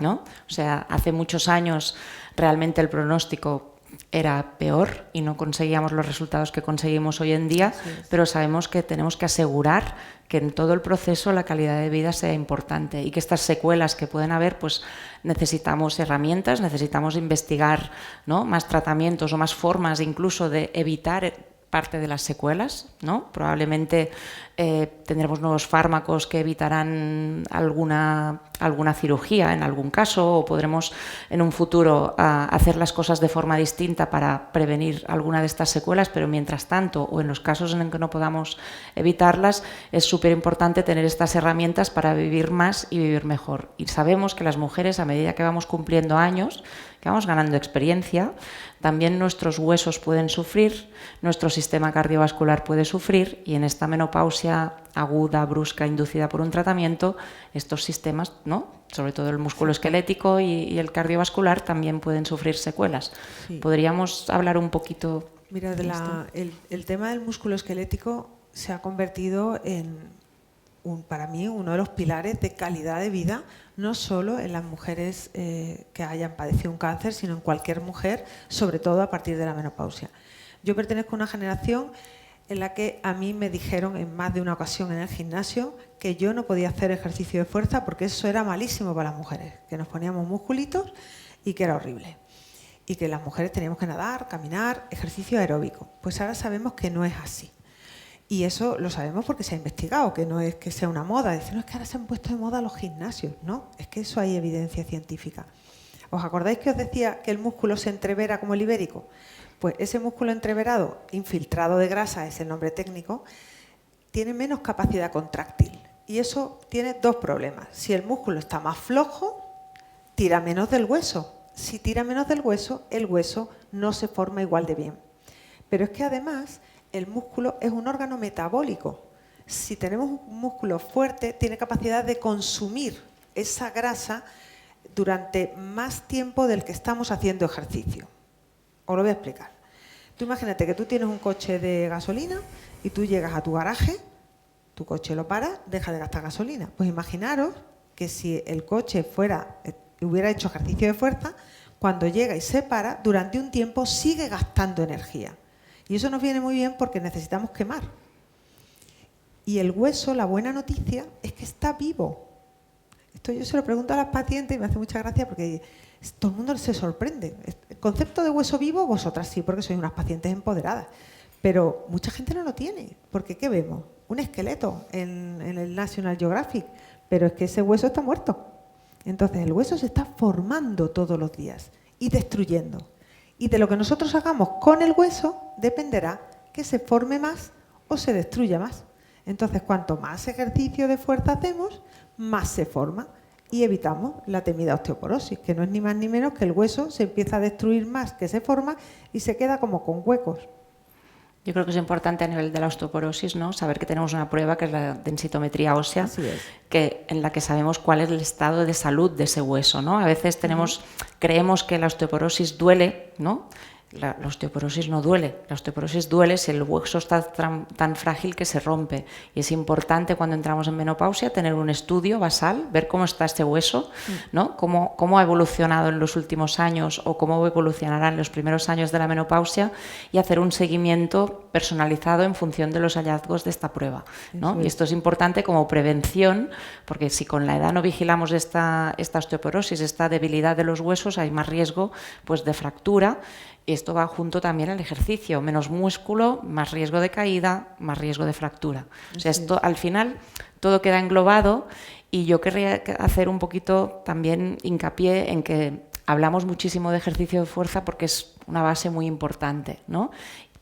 ¿no? O sea, hace muchos años realmente el pronóstico era peor y no conseguíamos los resultados que conseguimos hoy en día, pero sabemos que tenemos que asegurar que en todo el proceso la calidad de vida sea importante y que estas secuelas que pueden haber, pues necesitamos herramientas, necesitamos investigar, ¿no? Más tratamientos o más formas incluso de evitar parte de las secuelas, ¿no? Probablemente tendremos nuevos fármacos que evitarán alguna cirugía en algún caso, o podremos en un futuro hacer las cosas de forma distinta para prevenir alguna de estas secuelas, pero mientras tanto, o en los casos en los que no podamos evitarlas, es súper importante tener estas herramientas para vivir más y vivir mejor. Y sabemos que las mujeres, a medida que vamos cumpliendo años, que vamos ganando experiencia, también nuestros huesos pueden sufrir, nuestro sistema cardiovascular puede sufrir y en esta menopausia aguda, brusca, inducida por un tratamiento, estos sistemas, ¿no? Sobre todo el músculo esquelético y el cardiovascular también pueden sufrir secuelas. Sí. ¿Podríamos hablar un poquito? Mira, el tema del músculo esquelético se ha convertido en, para mí, uno de los pilares de calidad de vida, no solo en las mujeres que hayan padecido un cáncer, sino en cualquier mujer, sobre todo a partir de la menopausia. Yo pertenezco a una generación en la que a mí me dijeron en más de una ocasión en el gimnasio que yo no podía hacer ejercicio de fuerza porque eso era malísimo para las mujeres, que nos poníamos musculitos y que era horrible. Y que las mujeres teníamos que nadar, caminar, ejercicio aeróbico. Pues ahora sabemos que no es así. Y eso lo sabemos porque se ha investigado, que no es que sea una moda. Dicen, no, es que ahora se han puesto de moda los gimnasios. No, es que eso hay evidencia científica. ¿Os acordáis que os decía que el músculo se entrevera como el ibérico? Pues ese músculo entreverado, infiltrado de grasa, es el nombre técnico, tiene menos capacidad contráctil. Y eso tiene dos problemas. Si el músculo está más flojo, tira menos del hueso. Si tira menos del hueso, el hueso no se forma igual de bien. Pero es que además el músculo es un órgano metabólico. Si tenemos un músculo fuerte, tiene capacidad de consumir esa grasa durante más tiempo del que estamos haciendo ejercicio. Os lo voy a explicar. Tú imagínate que tú tienes un coche de gasolina y tú llegas a tu garaje, tu coche lo paras, deja de gastar gasolina. Pues imaginaros que si el coche hubiera hecho ejercicio de fuerza, cuando llega y se para, durante un tiempo sigue gastando energía. Y eso nos viene muy bien porque necesitamos quemar. Y el hueso, la buena noticia, es que está vivo. Esto yo se lo pregunto a las pacientes y me hace mucha gracia porque todo el mundo se sorprende. El concepto de hueso vivo, vosotras sí, porque sois unas pacientes empoderadas. Pero mucha gente no lo tiene. Porque ¿qué vemos? Un esqueleto en el National Geographic. Pero es que ese hueso está muerto. Entonces el hueso se está formando todos los días y destruyendo. Y de lo que nosotros hagamos con el hueso dependerá que se forme más o se destruya más. Entonces, cuanto más ejercicio de fuerza hacemos, más se forma y evitamos la temida osteoporosis, que no es ni más ni menos que el hueso se empieza a destruir más que se forma y se queda como con huecos. Yo creo que es importante a nivel de la osteoporosis, ¿no? Saber que tenemos una prueba que es la densitometría ósea, en la que sabemos cuál es el estado de salud de ese hueso, ¿no? A veces creemos que la osteoporosis duele, ¿no? La osteoporosis no duele, la osteoporosis duele si el hueso está tan frágil que se rompe. Y es importante cuando entramos en menopausia tener un estudio basal, ver cómo está este hueso, ¿no? Cómo ha evolucionado en los últimos años o cómo evolucionará en los primeros años de la menopausia y hacer un seguimiento personalizado en función de los hallazgos de esta prueba, ¿no? Y esto es importante como prevención, porque si con la edad no vigilamos esta osteoporosis, esta debilidad de los huesos, hay más riesgo pues, de fractura. Y esto va junto también al ejercicio. Menos músculo, más riesgo de caída, más riesgo de fractura. O sea, esto al final todo queda englobado y yo querría hacer un poquito también hincapié en que hablamos muchísimo de ejercicio de fuerza porque es una base muy importante, ¿no?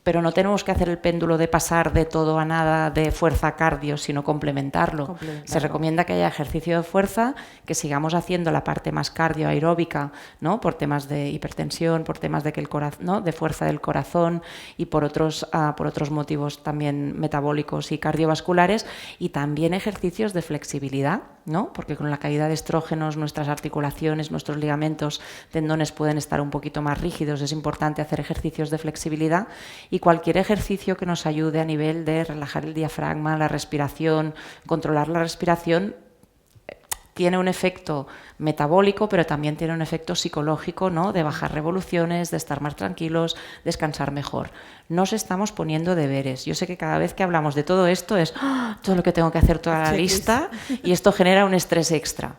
Pero no tenemos que hacer el péndulo de pasar de todo a nada de fuerza a cardio, sino complementarlo. Se recomienda que haya ejercicio de fuerza, que sigamos haciendo la parte más cardio aeróbica, ¿no? Por temas de hipertensión, por temas de que el corazón, ¿no? De fuerza del corazón y por otros motivos también metabólicos y cardiovasculares, y también ejercicios de flexibilidad, ¿no? Porque con la caída de estrógenos nuestras articulaciones, nuestros ligamentos, tendones pueden estar un poquito más rígidos. Es importante hacer ejercicios de flexibilidad y cualquier ejercicio que nos ayude a nivel de relajar el diafragma, la respiración, controlar la respiración, tiene un efecto metabólico, pero también tiene un efecto psicológico, ¿no? De bajar revoluciones, de estar más tranquilos, descansar mejor. Nos estamos poniendo deberes. Yo sé que cada vez que hablamos de todo esto es todo lo que tengo que hacer, toda la lista, y esto genera un estrés extra.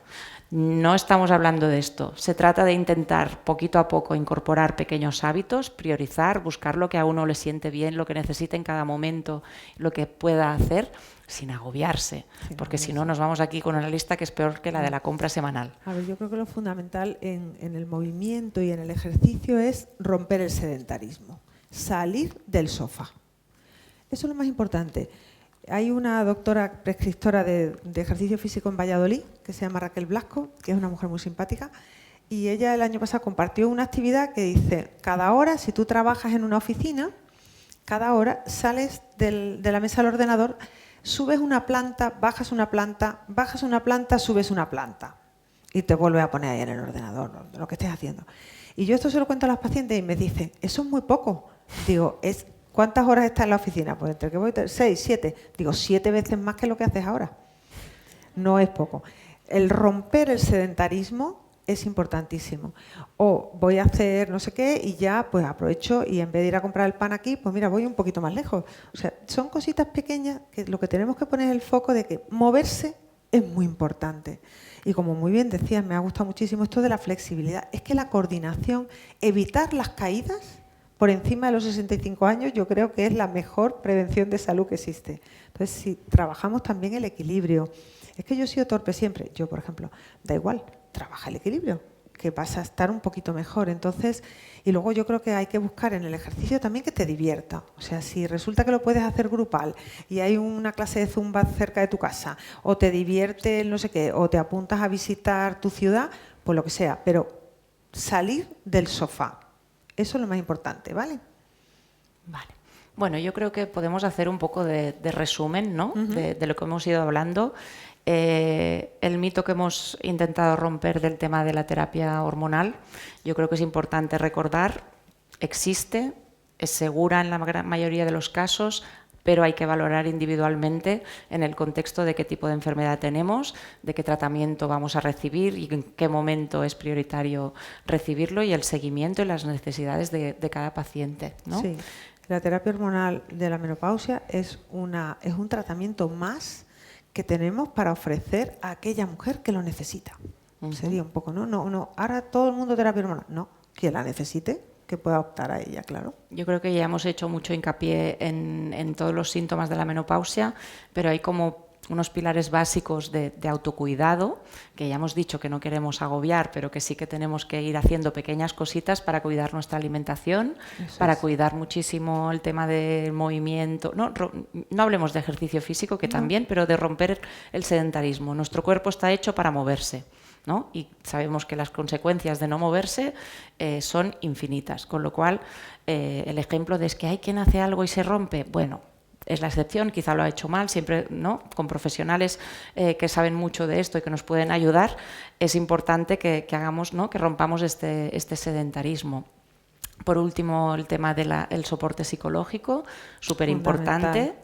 No estamos hablando de esto. Se trata de intentar poquito a poco incorporar pequeños hábitos, priorizar, buscar lo que a uno le siente bien, lo que necesite en cada momento, lo que pueda hacer, sin agobiarse, porque si no nos vamos aquí con una lista que es peor que la de la compra semanal. A ver, yo creo que lo fundamental en el movimiento y en el ejercicio es romper el sedentarismo, salir del sofá. Eso es lo más importante. Hay una doctora prescriptora de ejercicio físico en Valladolid, que se llama Raquel Blasco, que es una mujer muy simpática, y ella el año pasado compartió una actividad que dice, cada hora, si tú trabajas en una oficina, cada hora sales de la mesa del ordenador, subes una planta, bajas una planta, subes una planta y te vuelves a poner ahí en el ordenador, lo que estés haciendo. Y yo esto se lo cuento a las pacientes y me dicen, eso es muy poco. Digo, ¿cuántas horas estás en la oficina? Pues entre que voy 6, 7. Digo, 7 veces más que lo que haces ahora. No es poco. El romper el sedentarismo es importantísimo. O voy a hacer no sé qué y ya pues aprovecho y en vez de ir a comprar el pan aquí, pues mira, voy un poquito más lejos. O sea, son cositas pequeñas que lo que tenemos que poner es el foco de que moverse es muy importante. Y como muy bien decías, me ha gustado muchísimo esto de la flexibilidad. Es que la coordinación, evitar las caídas por encima de los 65 años, yo creo que es la mejor prevención de salud que existe. Entonces, si trabajamos también el equilibrio. Es que yo he sido torpe siempre. Yo, por ejemplo, da igual, trabaja el equilibrio, que vas a estar un poquito mejor. Entonces, y luego yo creo que hay que buscar en el ejercicio también que te divierta. O sea, si resulta que lo puedes hacer grupal y hay una clase de zumba cerca de tu casa, o te divierte el no sé qué, o te apuntas a visitar tu ciudad, pues lo que sea. Pero salir del sofá. Eso es lo más importante, ¿vale? Vale. Bueno, yo creo que podemos hacer un poco de resumen, ¿no? De lo que hemos ido hablando. El mito que hemos intentado romper del tema de la terapia hormonal, yo creo que es importante recordar, existe, es segura en la gran mayoría de los casos, pero hay que valorar individualmente en el contexto de qué tipo de enfermedad tenemos, de qué tratamiento vamos a recibir y en qué momento es prioritario recibirlo y el seguimiento y las necesidades de cada paciente, ¿no? Sí, la terapia hormonal de la menopausia es un tratamiento más que tenemos para ofrecer a aquella mujer que lo necesita. Sería un poco, ¿no? No, ahora todo el mundo terapia hormonal. No, quien la necesite, que pueda optar a ella, claro. Yo creo que ya hemos hecho mucho hincapié en todos los síntomas de la menopausia, pero hay como unos pilares básicos de autocuidado, que ya hemos dicho que no queremos agobiar, pero que sí que tenemos que ir haciendo pequeñas cositas para cuidar nuestra alimentación, para cuidar muchísimo el tema del movimiento. No hablemos de ejercicio físico, que también, pero de romper el sedentarismo. Nuestro cuerpo está hecho para moverse, ¿no? Y sabemos que las consecuencias de no moverse son infinitas, con lo cual el ejemplo de es que hay quien hace algo y se rompe, bueno, es la excepción, quizá lo ha hecho mal, siempre, ¿no? Con profesionales que saben mucho de esto y que nos pueden ayudar, es importante que hagamos, ¿no? Que rompamos este sedentarismo. Por último, el tema del soporte psicológico, súper importante,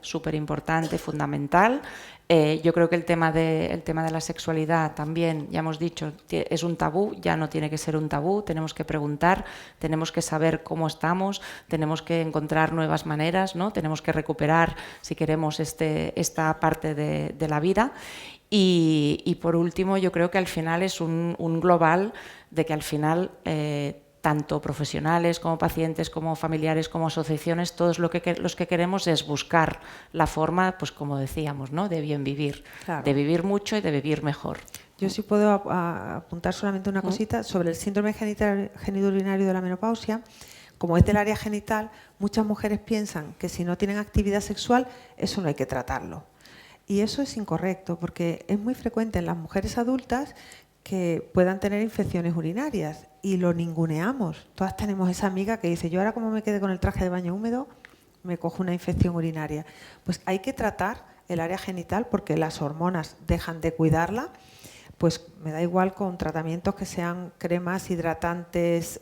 fundamental. Yo creo que el tema de la sexualidad también, ya hemos dicho, es un tabú, ya no tiene que ser un tabú, tenemos que preguntar, tenemos que saber cómo estamos, tenemos que encontrar nuevas maneras, ¿no? Tenemos que recuperar, si queremos, esta parte de la vida. Y por último, yo creo que al final es un global de que al final tanto profesionales como pacientes, como familiares, como asociaciones, todos los que queremos es buscar la forma, pues como decíamos, ¿no? De bien vivir, claro, de vivir mucho y de vivir mejor. Yo sí puedo apuntar solamente una cosita sobre el síndrome genitourinario de la menopausia. Como es del área genital, muchas mujeres piensan que si no tienen actividad sexual, eso no hay que tratarlo. Y eso es incorrecto, porque es muy frecuente en las mujeres adultas que puedan tener infecciones urinarias y lo ninguneamos. Todas tenemos esa amiga que dice, yo ahora como me quede con el traje de baño húmedo, me cojo una infección urinaria. Pues hay que tratar el área genital porque las hormonas dejan de cuidarla. Pues me da igual con tratamientos que sean cremas hidratantes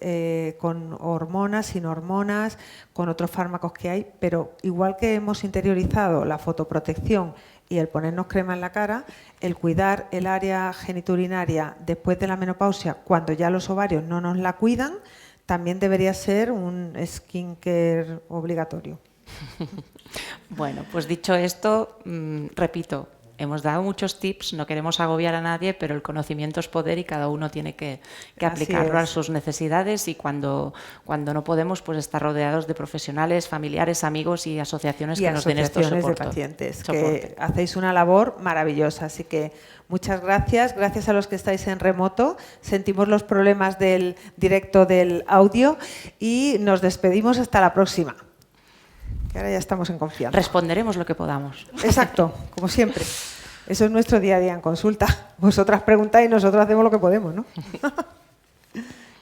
con hormonas, sin hormonas, con otros fármacos que hay, pero igual que hemos interiorizado la fotoprotección y el ponernos crema en la cara, el cuidar el área genitourinaria después de la menopausia, cuando ya los ovarios no nos la cuidan, también debería ser un skincare obligatorio. Bueno, pues dicho esto, repito, hemos dado muchos tips, no queremos agobiar a nadie, pero el conocimiento es poder y cada uno tiene que aplicarlo a sus necesidades y cuando no podemos, pues estar rodeados de profesionales, familiares, amigos y asociaciones que nos den estos soportes. De pacientes, que hacéis una labor maravillosa, así que muchas gracias. Gracias a los que estáis en remoto, sentimos los problemas del directo del audio y nos despedimos hasta la próxima. Que ahora ya estamos en confianza. Responderemos lo que podamos. Exacto, como siempre. Eso es nuestro día a día en consulta. Vosotras preguntáis y nosotros hacemos lo que podemos, ¿no?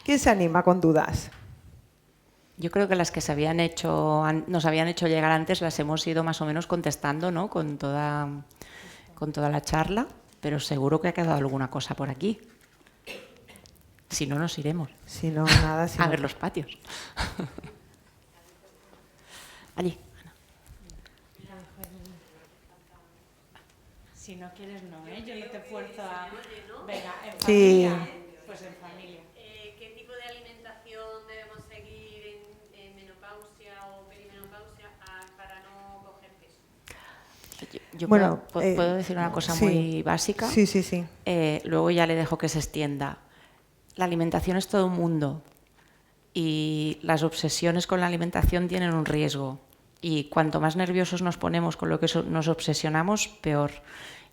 ¿Quién se anima con dudas? Yo creo que las que nos habían hecho llegar antes las hemos ido más o menos contestando, ¿no? Con toda la charla, pero seguro que ha quedado alguna cosa por aquí. Si no, nos iremos. Si no, nada. A ver los patios. Allí. Si no quieres, no, ¿eh? Yo no te fuerzo a... Venga, en familia. Sí. Pues en familia. ¿Qué tipo de alimentación debemos seguir en menopausia o perimenopausia para no coger peso? Yo puedo decir una cosa muy básica. Sí. Luego ya le dejo que se extienda. La alimentación es todo un mundo y las obsesiones con la alimentación tienen un riesgo. Y cuanto más nerviosos nos ponemos con lo que nos obsesionamos, peor.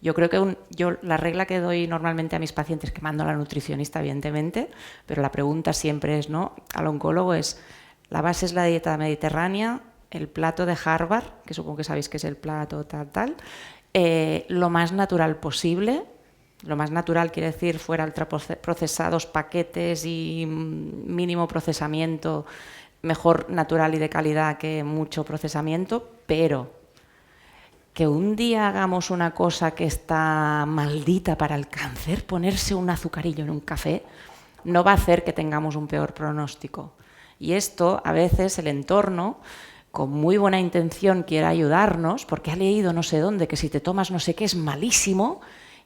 Yo creo que la regla que doy normalmente a mis pacientes, que mando a la nutricionista, evidentemente, pero la pregunta siempre es, ¿no? Al oncólogo es, la base es la dieta mediterránea, el plato de Harvard, que supongo que sabéis que es el plato tal, lo más natural posible. Lo más natural quiere decir fuera ultraprocesados, paquetes y mínimo procesamiento, mejor natural y de calidad que mucho procesamiento, pero que un día hagamos una cosa que está maldita para el cáncer, ponerse un azucarillo en un café, no va a hacer que tengamos un peor pronóstico. Y esto, a veces, el entorno, con muy buena intención, quiere ayudarnos, porque ha leído no sé dónde que si te tomas no sé qué es malísimo,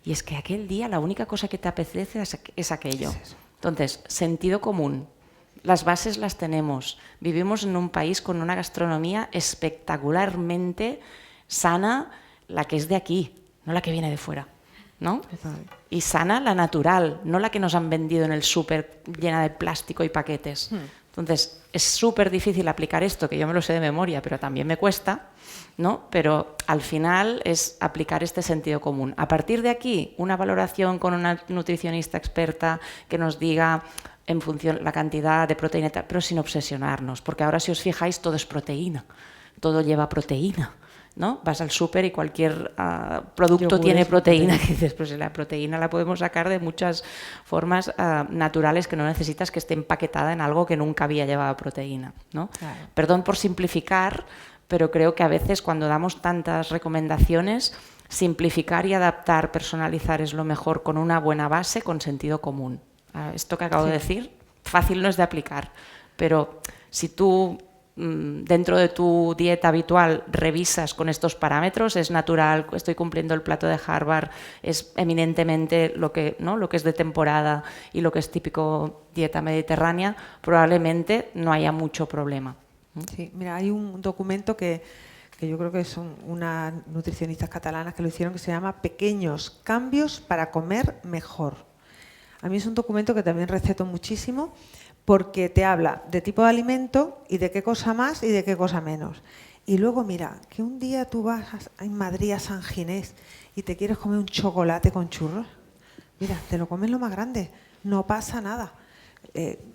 y es que aquel día la única cosa que te apetece es aquello. Entonces, sentido común. Las bases las tenemos. Vivimos en un país con una gastronomía espectacularmente sana, la que es de aquí, no la que viene de fuera, ¿no? Y sana la natural, no la que nos han vendido en el súper llena de plástico y paquetes. Entonces, es súper difícil aplicar esto, que yo me lo sé de memoria, pero también me cuesta, ¿no? Pero al final es aplicar este sentido común. A partir de aquí, una valoración con una nutricionista experta que nos diga en función la cantidad de proteína, pero sin obsesionarnos, porque ahora si os fijáis todo es proteína, todo lleva proteína, ¿no? Vas al súper y cualquier producto tiene proteína, que dices, pues la proteína la podemos sacar de muchas formas naturales que no necesitas que esté empaquetada en algo que nunca había llevado proteína, ¿no? Claro. Perdón por simplificar, pero creo que a veces cuando damos tantas recomendaciones, simplificar y adaptar, personalizar es lo mejor con una buena base, con sentido común. Esto que acabo de decir, fácil no es de aplicar, pero Si tú dentro de tu dieta habitual revisas con estos parámetros, es natural, estoy cumpliendo el plato de Harvard, es eminentemente lo que es de temporada y lo que es típico dieta mediterránea, probablemente no haya mucho problema. Sí, mira, hay un documento que yo creo que son unas nutricionistas catalanas que lo hicieron, que se llama Pequeños cambios para comer mejor. A mí es un documento que también receto muchísimo, porque te habla de tipo de alimento y de qué cosa más y de qué cosa menos. Y luego mira, que un día tú vas en Madrid a San Ginés y te quieres comer un chocolate con churros. Mira, te lo comes lo más grande, no pasa nada.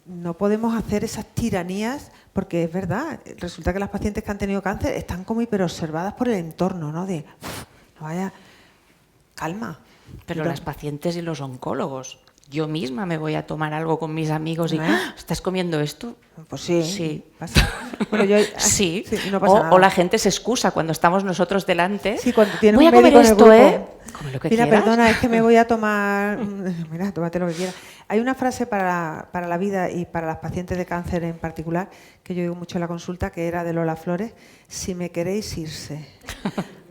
No podemos hacer esas tiranías, porque es verdad, resulta que las pacientes que han tenido cáncer están como hiperobservadas por el entorno, ¿no? De, no vaya, calma. Pero las pacientes y los oncólogos. Yo misma me voy a tomar algo con mis amigos y ¿estás comiendo esto? Pues sí. Sí. Pasa. Bueno, sí. No pasa nada. O la gente se excusa cuando estamos nosotros delante. Sí, cuando tienes voy un a comer médico en el esto, grupo. Come lo que Mira, quieras. perdona, es que me voy a tomar... Mira, tómate lo que quieras. Hay una frase para la vida y para las pacientes de cáncer en particular, que yo digo mucho en la consulta, que era de Lola Flores: si me queréis irse.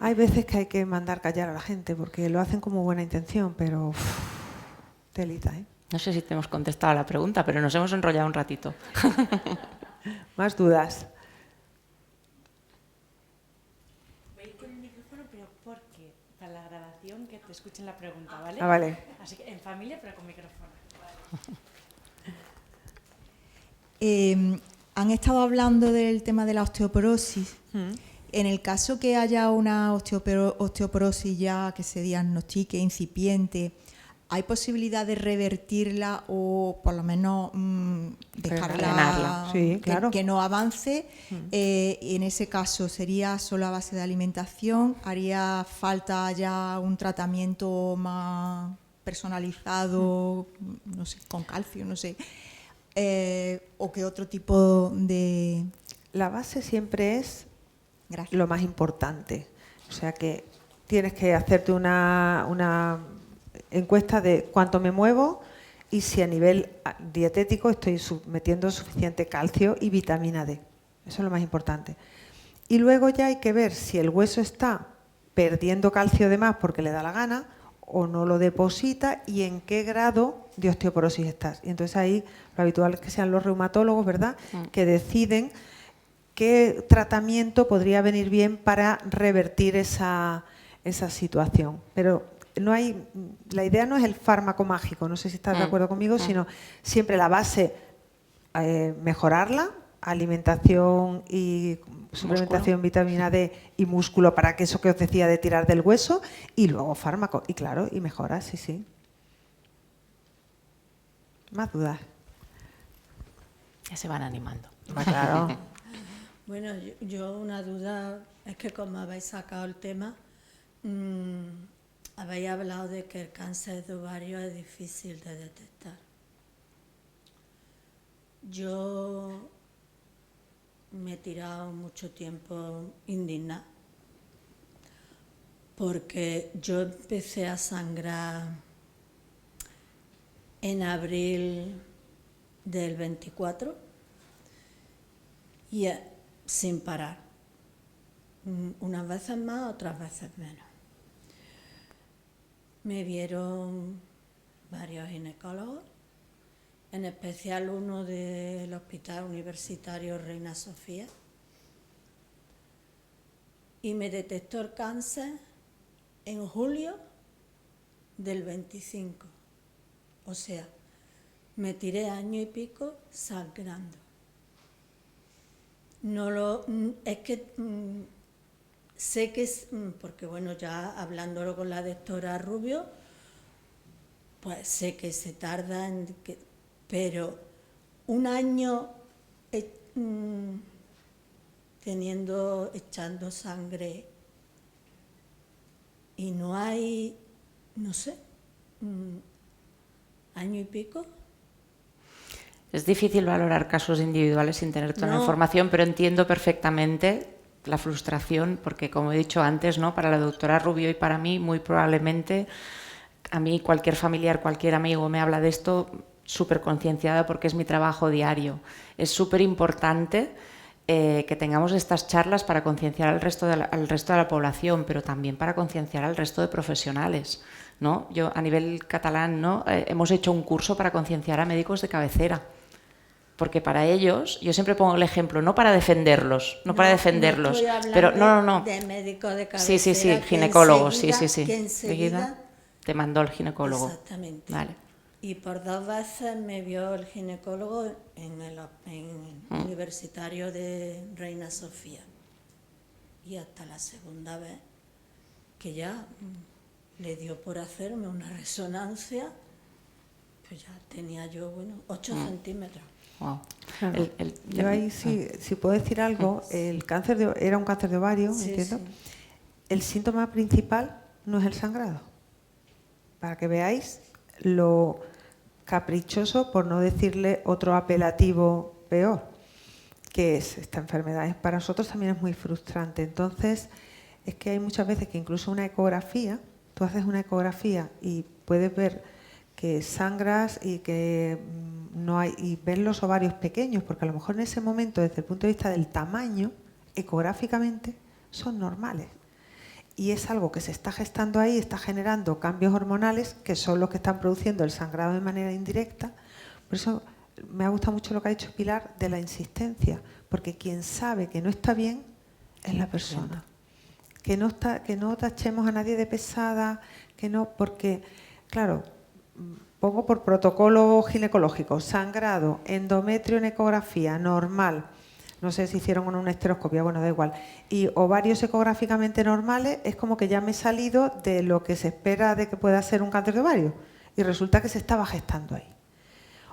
Hay veces que hay que mandar callar a la gente, porque lo hacen como buena intención, pero... telita, ¿eh? No sé si te hemos contestado a la pregunta, pero nos hemos enrollado un ratito. Más dudas. Voy con el micrófono, pero porque para la grabación que te escuchen la pregunta, ¿vale? Ah, vale. Así que en familia, pero con micrófono. Han estado hablando del tema de la osteoporosis. En el caso que haya una osteoporosis ya que se diagnostique incipiente, ¿hay posibilidad de revertirla o por lo menos dejarla Frenarla? Sí, claro. que no avance? En ese caso, ¿sería solo a base de alimentación? ¿Haría falta ya un tratamiento más personalizado, no sé, con calcio, no sé? ¿O qué otro tipo de...? La base siempre es Gracias. lo más importante. O sea que tienes que hacerte una encuesta de cuánto me muevo y si a nivel dietético estoy metiendo suficiente calcio y vitamina D. Eso es lo más importante. Y luego ya hay que ver si el hueso está perdiendo calcio de más porque le da la gana o no lo deposita y en qué grado de osteoporosis estás. Y entonces ahí lo habitual es que sean los reumatólogos, ¿verdad?, que deciden qué tratamiento podría venir bien para revertir esa situación. Pero la idea no es el fármaco mágico, no sé si estás de acuerdo conmigo, sino siempre la base, mejorarla, alimentación y suplementación, vitamina D y músculo para que eso que os decía de tirar del hueso, y luego fármaco, y claro, y mejora, sí. Más dudas. Ya se van animando. Claro. Bueno, yo una duda es que como habéis sacado el tema, habéis hablado de que el cáncer de ovario es difícil de detectar. Yo me he tirado mucho tiempo indignada porque yo empecé a sangrar en abril del 24 y sin parar, unas veces más, otras veces menos. Me vieron varios ginecólogos, en especial uno del Hospital Universitario Reina Sofía, y me detectó el cáncer en julio del 25. O sea, me tiré año y pico sangrando. Es que sé que es, porque bueno, ya hablándolo con la doctora Rubio, pues sé que se tarda pero un año echando sangre y no hay, no sé, año y pico. Es difícil valorar casos individuales sin tener toda la No. información, pero entiendo perfectamente la frustración, porque como he dicho antes, ¿no?, para la doctora Rubio y para mí, muy probablemente, a mí cualquier familiar, cualquier amigo me habla de esto, súper concienciada porque es mi trabajo diario. Es súper importante que tengamos estas charlas para concienciar al resto de la población, pero también para concienciar al resto de profesionales, ¿no? Yo, a nivel catalán, ¿no? Hemos hecho un curso para concienciar a médicos de cabecera, porque para ellos, yo siempre pongo el ejemplo, no para defenderlos, estoy pero hablando de médico de cabecera. Sí, ginecólogos, sí. Que enseguida te mandó el ginecólogo. Exactamente. Vale. Y por 2 veces me vio el ginecólogo en el universitario de Reina Sofía. Y hasta la segunda vez que ya le dio por hacerme una resonancia, pues ya tenía yo, 8 centímetros. Wow. Claro. Yo ahí si puedo decir algo, el cáncer era un cáncer de ovario, Sí, entiendo. sí. El síntoma principal no es el sangrado. Para que veáis lo caprichoso, por no decirle otro apelativo peor, que es esta enfermedad. Para nosotros también es muy frustrante. Entonces, es que hay muchas veces que incluso una ecografía, tú haces una ecografía y puedes ver que sangras y que no hay, y ves los ovarios pequeños, porque a lo mejor en ese momento, desde el punto de vista del tamaño, ecográficamente, son normales. Y es algo que se está gestando ahí, está generando cambios hormonales que son los que están produciendo el sangrado de manera indirecta. Por eso me ha gustado mucho lo que ha dicho Pilar de la insistencia, porque quien sabe que no está bien es la persona. Que no tachemos a nadie de pesada, porque, claro, pongo por protocolo ginecológico, sangrado, endometrio en ecografía, normal. No sé si hicieron una esteroscopia, bueno, da igual. Y ovarios ecográficamente normales, es como que ya me he salido de lo que se espera de que pueda ser un cáncer de ovario. Y resulta que se estaba gestando ahí.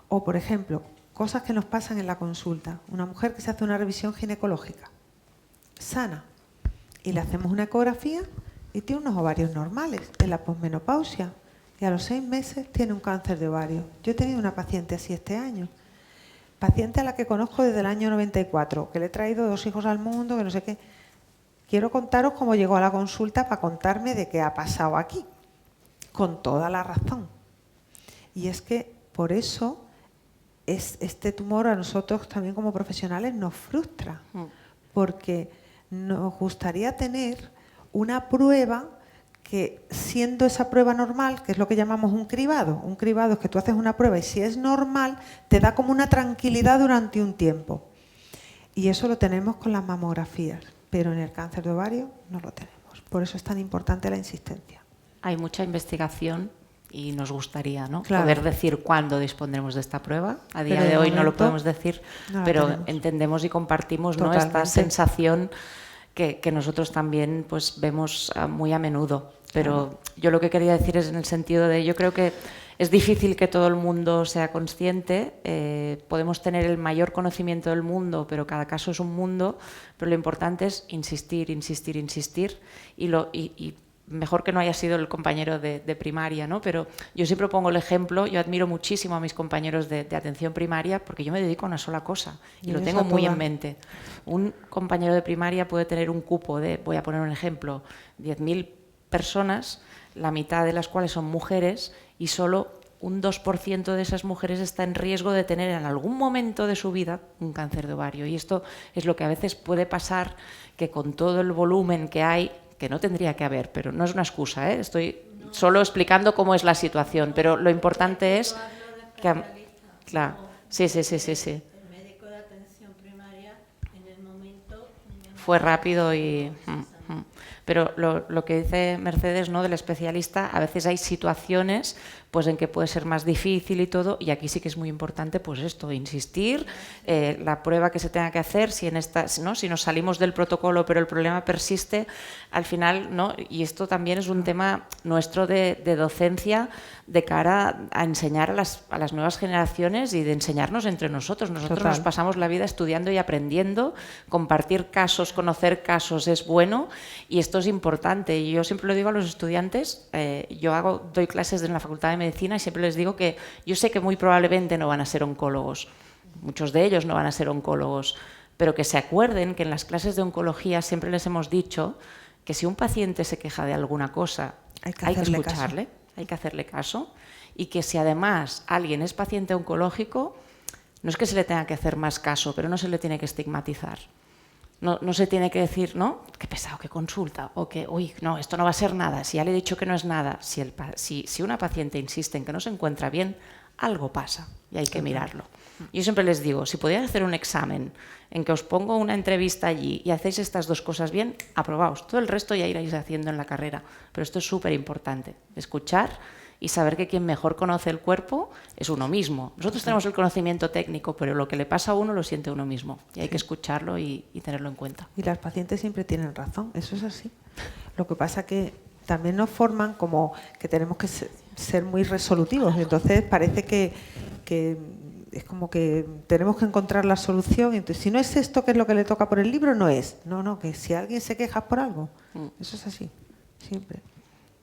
O, por ejemplo, cosas que nos pasan en la consulta. Una mujer que se hace una revisión ginecológica, sana, y le hacemos una ecografía y tiene unos ovarios normales en la posmenopausia. Y a los 6 meses tiene un cáncer de ovario. Yo he tenido una paciente así este año. Paciente a la que conozco desde el año 94, que le he traído 2 hijos al mundo, que no sé qué. Quiero contaros cómo llegó a la consulta para contarme de qué ha pasado aquí, con toda la razón. Y es que por eso este tumor a nosotros también como profesionales nos frustra, porque nos gustaría tener una prueba que, siendo esa prueba normal, que es lo que llamamos un cribado es que tú haces una prueba y si es normal, te da como una tranquilidad durante un tiempo. Y eso lo tenemos con las mamografías, pero en el cáncer de ovario no lo tenemos. Por eso es tan importante la insistencia. Hay mucha investigación y nos gustaría, ¿no? Claro. Poder decir cuándo dispondremos de esta prueba. A día Pero de hoy momento no lo podemos decir, no la pero tenemos. entendemos y compartimos, ¿no?, Totalmente. esta sensación que nosotros también pues vemos muy a menudo. Pero yo lo que quería decir es en el sentido de, yo creo que es difícil que todo el mundo sea consciente, podemos tener el mayor conocimiento del mundo, pero cada caso es un mundo, pero lo importante es insistir, insistir, insistir, y mejor que no haya sido el compañero de primaria, ¿no? Pero yo siempre pongo el ejemplo, yo admiro muchísimo a mis compañeros de atención primaria porque yo me dedico a una sola cosa y lo tengo muy en mente. Un compañero de primaria puede tener un cupo de, voy a poner un ejemplo, 10.000 personas, la mitad de las cuales son mujeres y solo un 2% de esas mujeres está en riesgo de tener en algún momento de su vida un cáncer de ovario. Y esto es lo que a veces puede pasar, que con todo el volumen que hay, que no tendría que haber, pero no es una excusa, ¿eh? Estoy solo explicando cómo es la situación, pero lo importante es que... Claro, sí. El médico de atención primaria en el momento... Fue rápido y... Pero lo que dice Mercedes, ¿no?, del especialista, a veces hay situaciones pues en que puede ser más difícil y todo, y aquí sí que es muy importante pues esto, insistir, la prueba que se tenga que hacer, si nos salimos del protocolo pero el problema persiste, al final, ¿no? Y esto también es un tema nuestro de docencia de cara a enseñar a las nuevas generaciones y de enseñarnos entre nosotros. Nosotros nos pasamos la vida estudiando y aprendiendo, compartir casos, conocer casos es bueno y esto es importante. Y yo siempre lo digo a los estudiantes, doy clases en la Facultad de Medicina y siempre les digo que yo sé que muy probablemente no van a ser oncólogos, muchos de ellos no van a ser oncólogos, pero que se acuerden que en las clases de oncología siempre les hemos dicho que si un paciente se queja de alguna cosa, hay que escucharle. hay que hacerle caso, y que si además alguien es paciente oncológico, no es que se le tenga que hacer más caso, pero no se le tiene que estigmatizar. No se tiene que decir, ¿no? Qué pesado, qué consulta, o que, uy, no, esto no va a ser nada, si ya le he dicho que no es nada. Si una paciente insiste en que no se encuentra bien, algo pasa y hay que mirarlo. Yo siempre les digo, si podíais hacer un examen en que os pongo una entrevista allí y hacéis estas dos cosas bien, aprobaos. Todo el resto ya iréis haciendo en la carrera. Pero esto es súper importante, escuchar y saber que quien mejor conoce el cuerpo es uno mismo. Nosotros tenemos el conocimiento técnico, pero lo que le pasa a uno lo siente uno mismo. Y hay que escucharlo y tenerlo en cuenta. Y las pacientes siempre tienen razón, eso es así. Lo que pasa que también nos forman como que tenemos que ser muy resolutivos. Entonces parece que es como que tenemos que encontrar la solución. Entonces, si no es esto que es lo que le toca por el libro, no es. No, que si alguien se queja por algo, eso es así, siempre.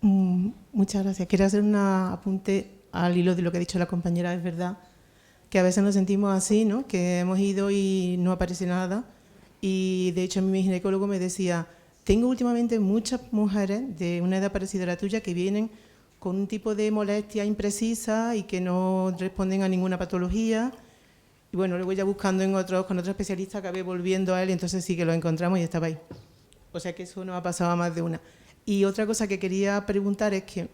Muchas gracias. Quiero hacer un apunte al hilo de lo que ha dicho la compañera. Es verdad que a veces nos sentimos así, ¿no? Que hemos ido y no aparece nada. Y de hecho mi ginecólogo me decía, tengo últimamente muchas mujeres de una edad parecida a la tuya que vienen con un tipo de molestia imprecisa y que no responden a ninguna patología. Y bueno, luego ya buscando con otro especialista acabé volviendo a él y entonces sí que lo encontramos y estaba ahí. O sea que eso nos ha pasado a más de una. Y otra cosa que quería preguntar es que,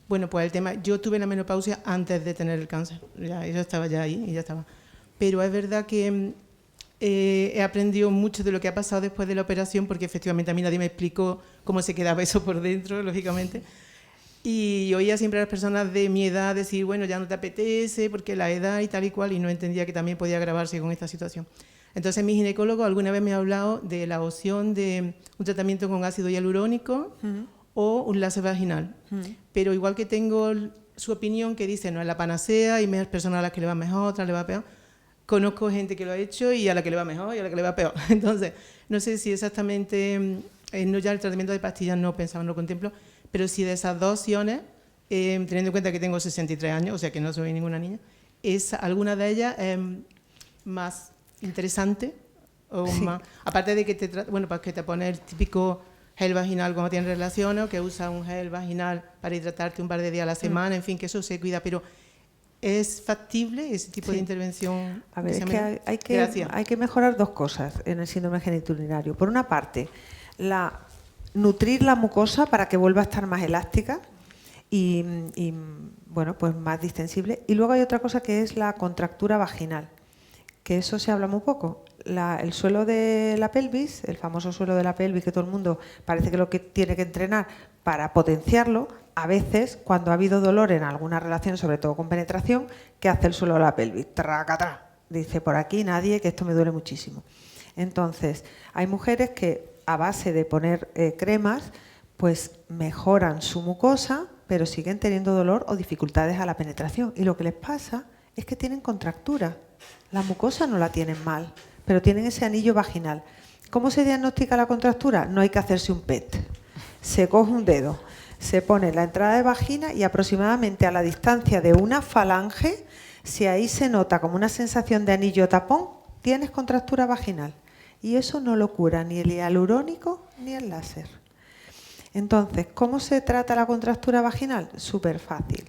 bueno, pues el tema, yo tuve la menopausia antes de tener el cáncer, ya, yo estaba ya ahí y ya estaba. Pero es verdad que he aprendido mucho de lo que ha pasado después de la operación, porque efectivamente a mí nadie me explicó cómo se quedaba eso por dentro, lógicamente. Y oía siempre a las personas de mi edad decir, bueno, ya no te apetece, porque la edad y tal y cual, y no entendía que también podía agravarse con esta situación. Entonces mi ginecólogo alguna vez me ha hablado de la opción de un tratamiento con ácido hialurónico o un láser vaginal. Pero igual que tengo su opinión que dice no es la panacea y hay personas a las que le va mejor, otras le va peor, conozco gente que lo ha hecho y a la que le va mejor y a la que le va peor. Entonces no sé si exactamente, no ya el tratamiento de pastillas no pensaba, no lo contemplo, pero si de esas dos opciones, teniendo en cuenta que tengo 63 años, o sea que no soy ninguna niña, alguna de ellas es más interesante o sí. Más, aparte de que pues te pone el típico gel vaginal cuando tienes relaciones o que usa un gel vaginal para hidratarte un par de días a la semana, en fin, que eso se cuida, pero ¿es factible ese tipo de intervención? A ver, es que hay que mejorar dos cosas en el síndrome genitourinario. Por una parte, nutrir la mucosa para que vuelva a estar más elástica y bueno, pues más distensible. Y luego hay otra cosa que es la contractura vaginal, que eso se habla muy poco. El suelo de la pelvis, el famoso suelo de la pelvis que todo el mundo parece que lo que tiene que entrenar para potenciarlo, a veces cuando ha habido dolor en alguna relación, sobre todo con penetración, ¿qué hace el suelo de la pelvis? Tracatra. Dice, por aquí nadie, que esto me duele muchísimo. Entonces, hay mujeres que a base de poner cremas, pues mejoran su mucosa, pero siguen teniendo dolor o dificultades a la penetración. Y lo que les pasa es que tienen contractura. La mucosa no la tienen mal, pero tienen ese anillo vaginal. ¿Cómo se diagnostica la contractura? No hay que hacerse un PET. Se coge un dedo, se pone en la entrada de vagina y aproximadamente a la distancia de una falange, si ahí se nota como una sensación de anillo tapón, tienes contractura vaginal. Y eso no lo cura ni el hialurónico ni el láser. Entonces, ¿cómo se trata la contractura vaginal? Súper fácil.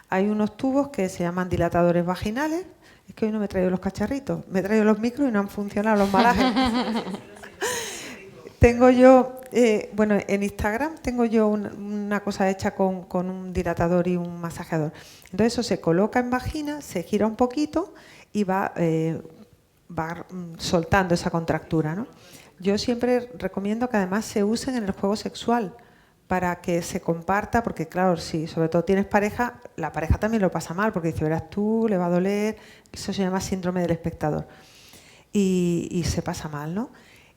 Hay unos tubos que se llaman dilatadores vaginales. Es que hoy no me he traído los cacharritos, me he traído los micros y no han funcionado los malajes. Tengo yo, bueno, en Instagram tengo yo una cosa hecha con un dilatador y un masajeador. Entonces eso se coloca en vagina, se gira un poquito y va soltando esa contractura, ¿no? Yo siempre recomiendo que además se usen en el juego sexual para que se comparta, porque claro, si sobre todo tienes pareja, la pareja también lo pasa mal, porque dice, verás tú, le va a doler, eso se llama síndrome del espectador. Y se pasa mal, ¿no?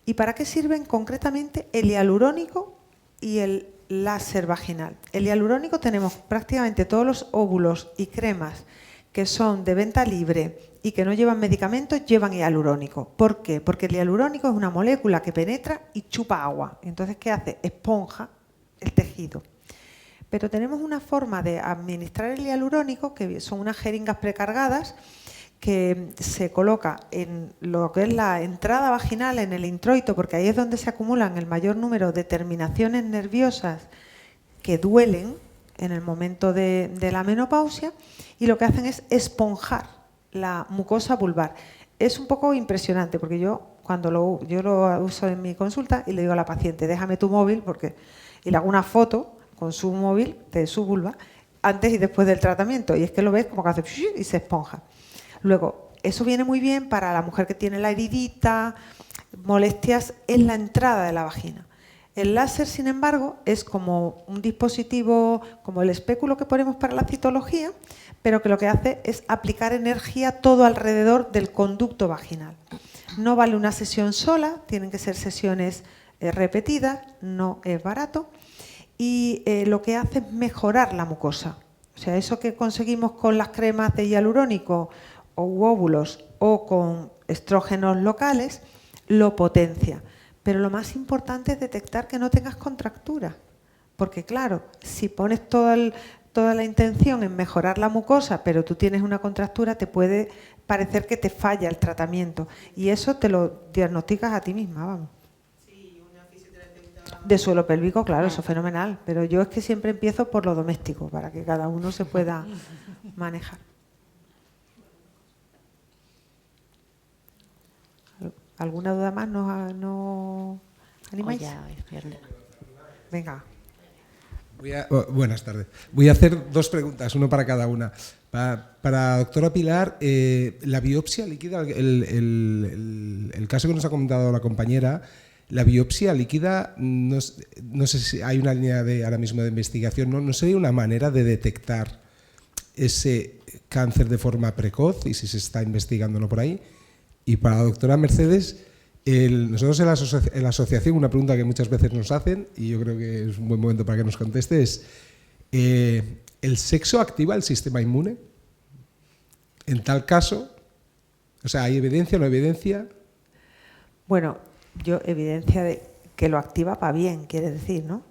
¿Y para qué sirven concretamente el hialurónico y el láser vaginal? El hialurónico tenemos prácticamente todos los óvulos y cremas que son de venta libre y que no llevan medicamentos, llevan hialurónico. ¿Por qué? Porque el hialurónico es una molécula que penetra y chupa agua. Entonces, ¿qué hace? Esponja el tejido. Pero tenemos una forma de administrar el hialurónico, que son unas jeringas precargadas, que se coloca en lo que es la entrada vaginal, en el introito, porque ahí es donde se acumulan el mayor número de terminaciones nerviosas que duelen, en el momento de la menopausia y lo que hacen es esponjar la mucosa vulvar. Es un poco impresionante porque yo lo uso en mi consulta y le digo a la paciente, déjame tu móvil y le hago una foto con su móvil de su vulva antes y después del tratamiento y es que lo ves como que hace y se esponja. Luego, eso viene muy bien para la mujer que tiene la heridita, molestias en la entrada de la vagina. El láser, sin embargo, es como un dispositivo, como el espéculo que ponemos para la citología, pero que lo que hace es aplicar energía todo alrededor del conducto vaginal. No vale una sesión sola, tienen que ser sesiones repetidas, no es barato, y lo que hace es mejorar la mucosa. O sea, eso que conseguimos con las cremas de hialurónico o óvulos o con estrógenos locales, lo potencia. Pero lo más importante es detectar que no tengas contractura. Porque claro, si pones toda la intención en mejorar la mucosa, pero tú tienes una contractura, te puede parecer que te falla el tratamiento. Y eso te lo diagnosticas a ti misma, vamos. Sí, una fisioterapeuta. De suelo pélvico, claro, eso es fenomenal. Pero yo es que siempre empiezo por lo doméstico, para que cada uno se pueda manejar. ¿Alguna duda más? ¿No animáis? Venga. Buenas tardes. Voy a hacer 2 preguntas, una para cada una. Para doctora Pilar, la biopsia líquida, el caso que nos ha comentado la compañera, la biopsia líquida, no sé si hay una línea ahora mismo de investigación, ¿no sería una manera de detectar ese cáncer de forma precoz y si se está investigando no por ahí? Y para la doctora Mercedes, nosotros en la asociación, una pregunta que muchas veces nos hacen, y yo creo que es un buen momento para que nos conteste, es ¿el sexo activa el sistema inmune? En tal caso, o sea, ¿hay evidencia o no hay evidencia? Bueno, evidencia de que lo activa para bien, quiere decir, ¿no?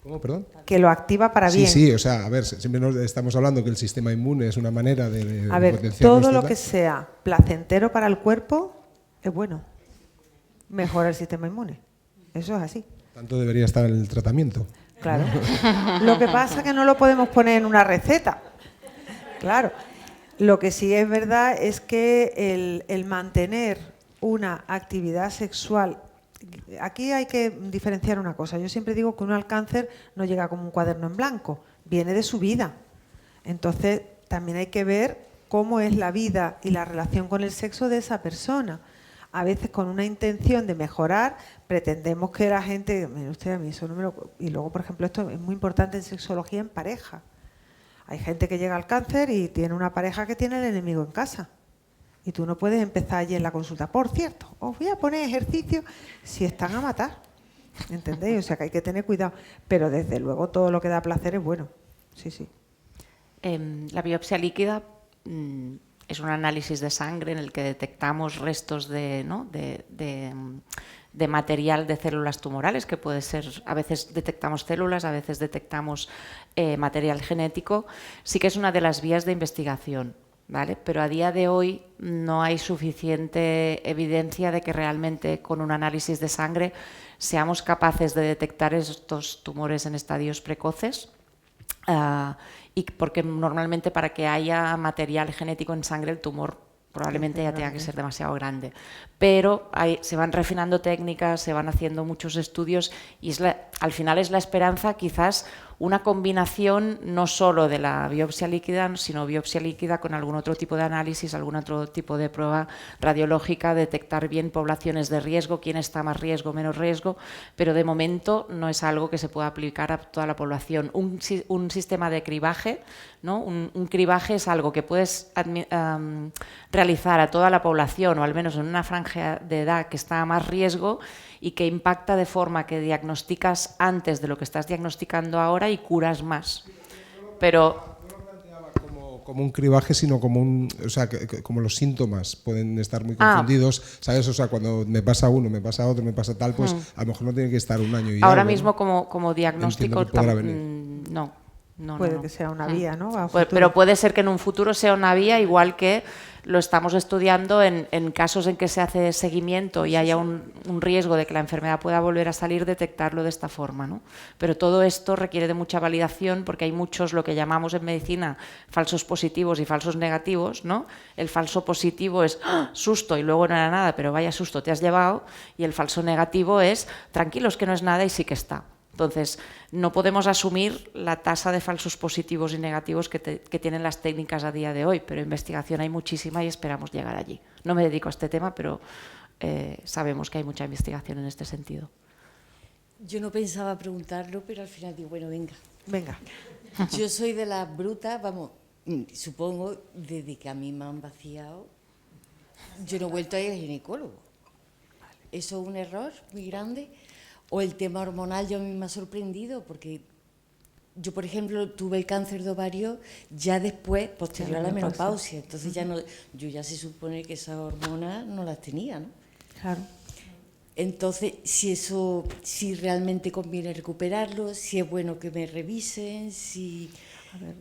¿Cómo, perdón? Que lo activa para bien. Sí, o sea, a ver, siempre estamos hablando que el sistema inmune es una manera de a ver, potenciar todo lo que sea placentero para el cuerpo es bueno. Mejora el sistema inmune. Eso es así. Tanto debería estar en el tratamiento. Claro. Lo que pasa es que no lo podemos poner en una receta. Claro. Lo que sí es verdad es que el mantener una actividad sexual. Aquí hay que diferenciar una cosa. Yo siempre digo que uno al cáncer no llega como un cuaderno en blanco, viene de su vida. Entonces, también hay que ver cómo es la vida y la relación con el sexo de esa persona. A veces con una intención de mejorar, pretendemos que la gente... Mire usted, a mí eso no me lo... Y luego, por ejemplo, esto es muy importante en sexología en pareja. Hay gente que llega al cáncer y tiene una pareja que tiene el enemigo en casa. Y tú no puedes empezar allí en la consulta. Por cierto, os voy a poner ejercicio si están a matar. ¿Entendéis? O sea que hay que tener cuidado. Pero desde luego todo lo que da placer es bueno. Sí, sí. La biopsia líquida es un análisis de sangre en el que detectamos restos de material de células tumorales, que puede ser, a veces detectamos células, a veces detectamos material genético. Sí que es una de las vías de investigación. ¿Vale? Pero a día de hoy no hay suficiente evidencia de que realmente con un análisis de sangre seamos capaces de detectar estos tumores en estadios precoces, y porque normalmente para que haya material genético en sangre el tumor probablemente ya tenga que ser demasiado grande. Pero se van refinando técnicas, se van haciendo muchos estudios y al final es la esperanza, quizás una combinación no solo de la biopsia líquida, sino biopsia líquida con algún otro tipo de análisis, algún otro tipo de prueba radiológica, detectar bien poblaciones de riesgo, quién está más riesgo, menos riesgo, pero de momento no es algo que se pueda aplicar a toda la población. Un sistema de cribaje, ¿no? Un cribaje es algo que puedes realizar a toda la población, o al menos en una franja de edad que está a más riesgo, y que impacta de forma que diagnosticas antes de lo que estás diagnosticando ahora y curas más. Pero no lo planteaba como un cribaje, sino como o sea, como los síntomas pueden estar muy confundidos, ¿sabes? O sea, cuando me pasa uno, me pasa otro, me pasa tal, pues a lo mejor no tiene que estar un año y ahora algo, mismo ¿no? como diagnóstico no. No, puede no, no. que sea una vía, ¿no? A Pues, futuro. pero puede ser que en un futuro sea una vía, igual que lo estamos estudiando en casos en que se hace seguimiento y haya un riesgo de que la enfermedad pueda volver a salir, detectarlo de esta forma, ¿no? Pero todo esto requiere de mucha validación porque hay muchos, lo que llamamos en medicina, falsos positivos y falsos negativos, ¿no? El falso positivo es ¡ah! Susto y luego no era nada, pero vaya susto te has llevado, y el falso negativo es tranquilos que no es nada y sí que está. Entonces, no podemos asumir la tasa de falsos positivos y negativos que tienen las técnicas a día de hoy, pero investigación hay muchísima y esperamos llegar allí. No me dedico a este tema, pero sabemos que hay mucha investigación en este sentido. Yo no pensaba preguntarlo, pero al final digo, bueno, venga. Venga. Yo soy de las brutas, vamos, supongo, desde que a mí me han vaciado, yo no he vuelto a ir al ginecólogo. ¿Eso es un error muy grande? O el tema hormonal, yo a mí me ha sorprendido, porque yo, por ejemplo, tuve el cáncer de ovario ya después, posterior a la menopausia. Entonces ya no, yo ya se supone que esas hormonas no las tenía, ¿no? Claro. Entonces, si realmente conviene recuperarlo, si es bueno que me revisen, si... A ver,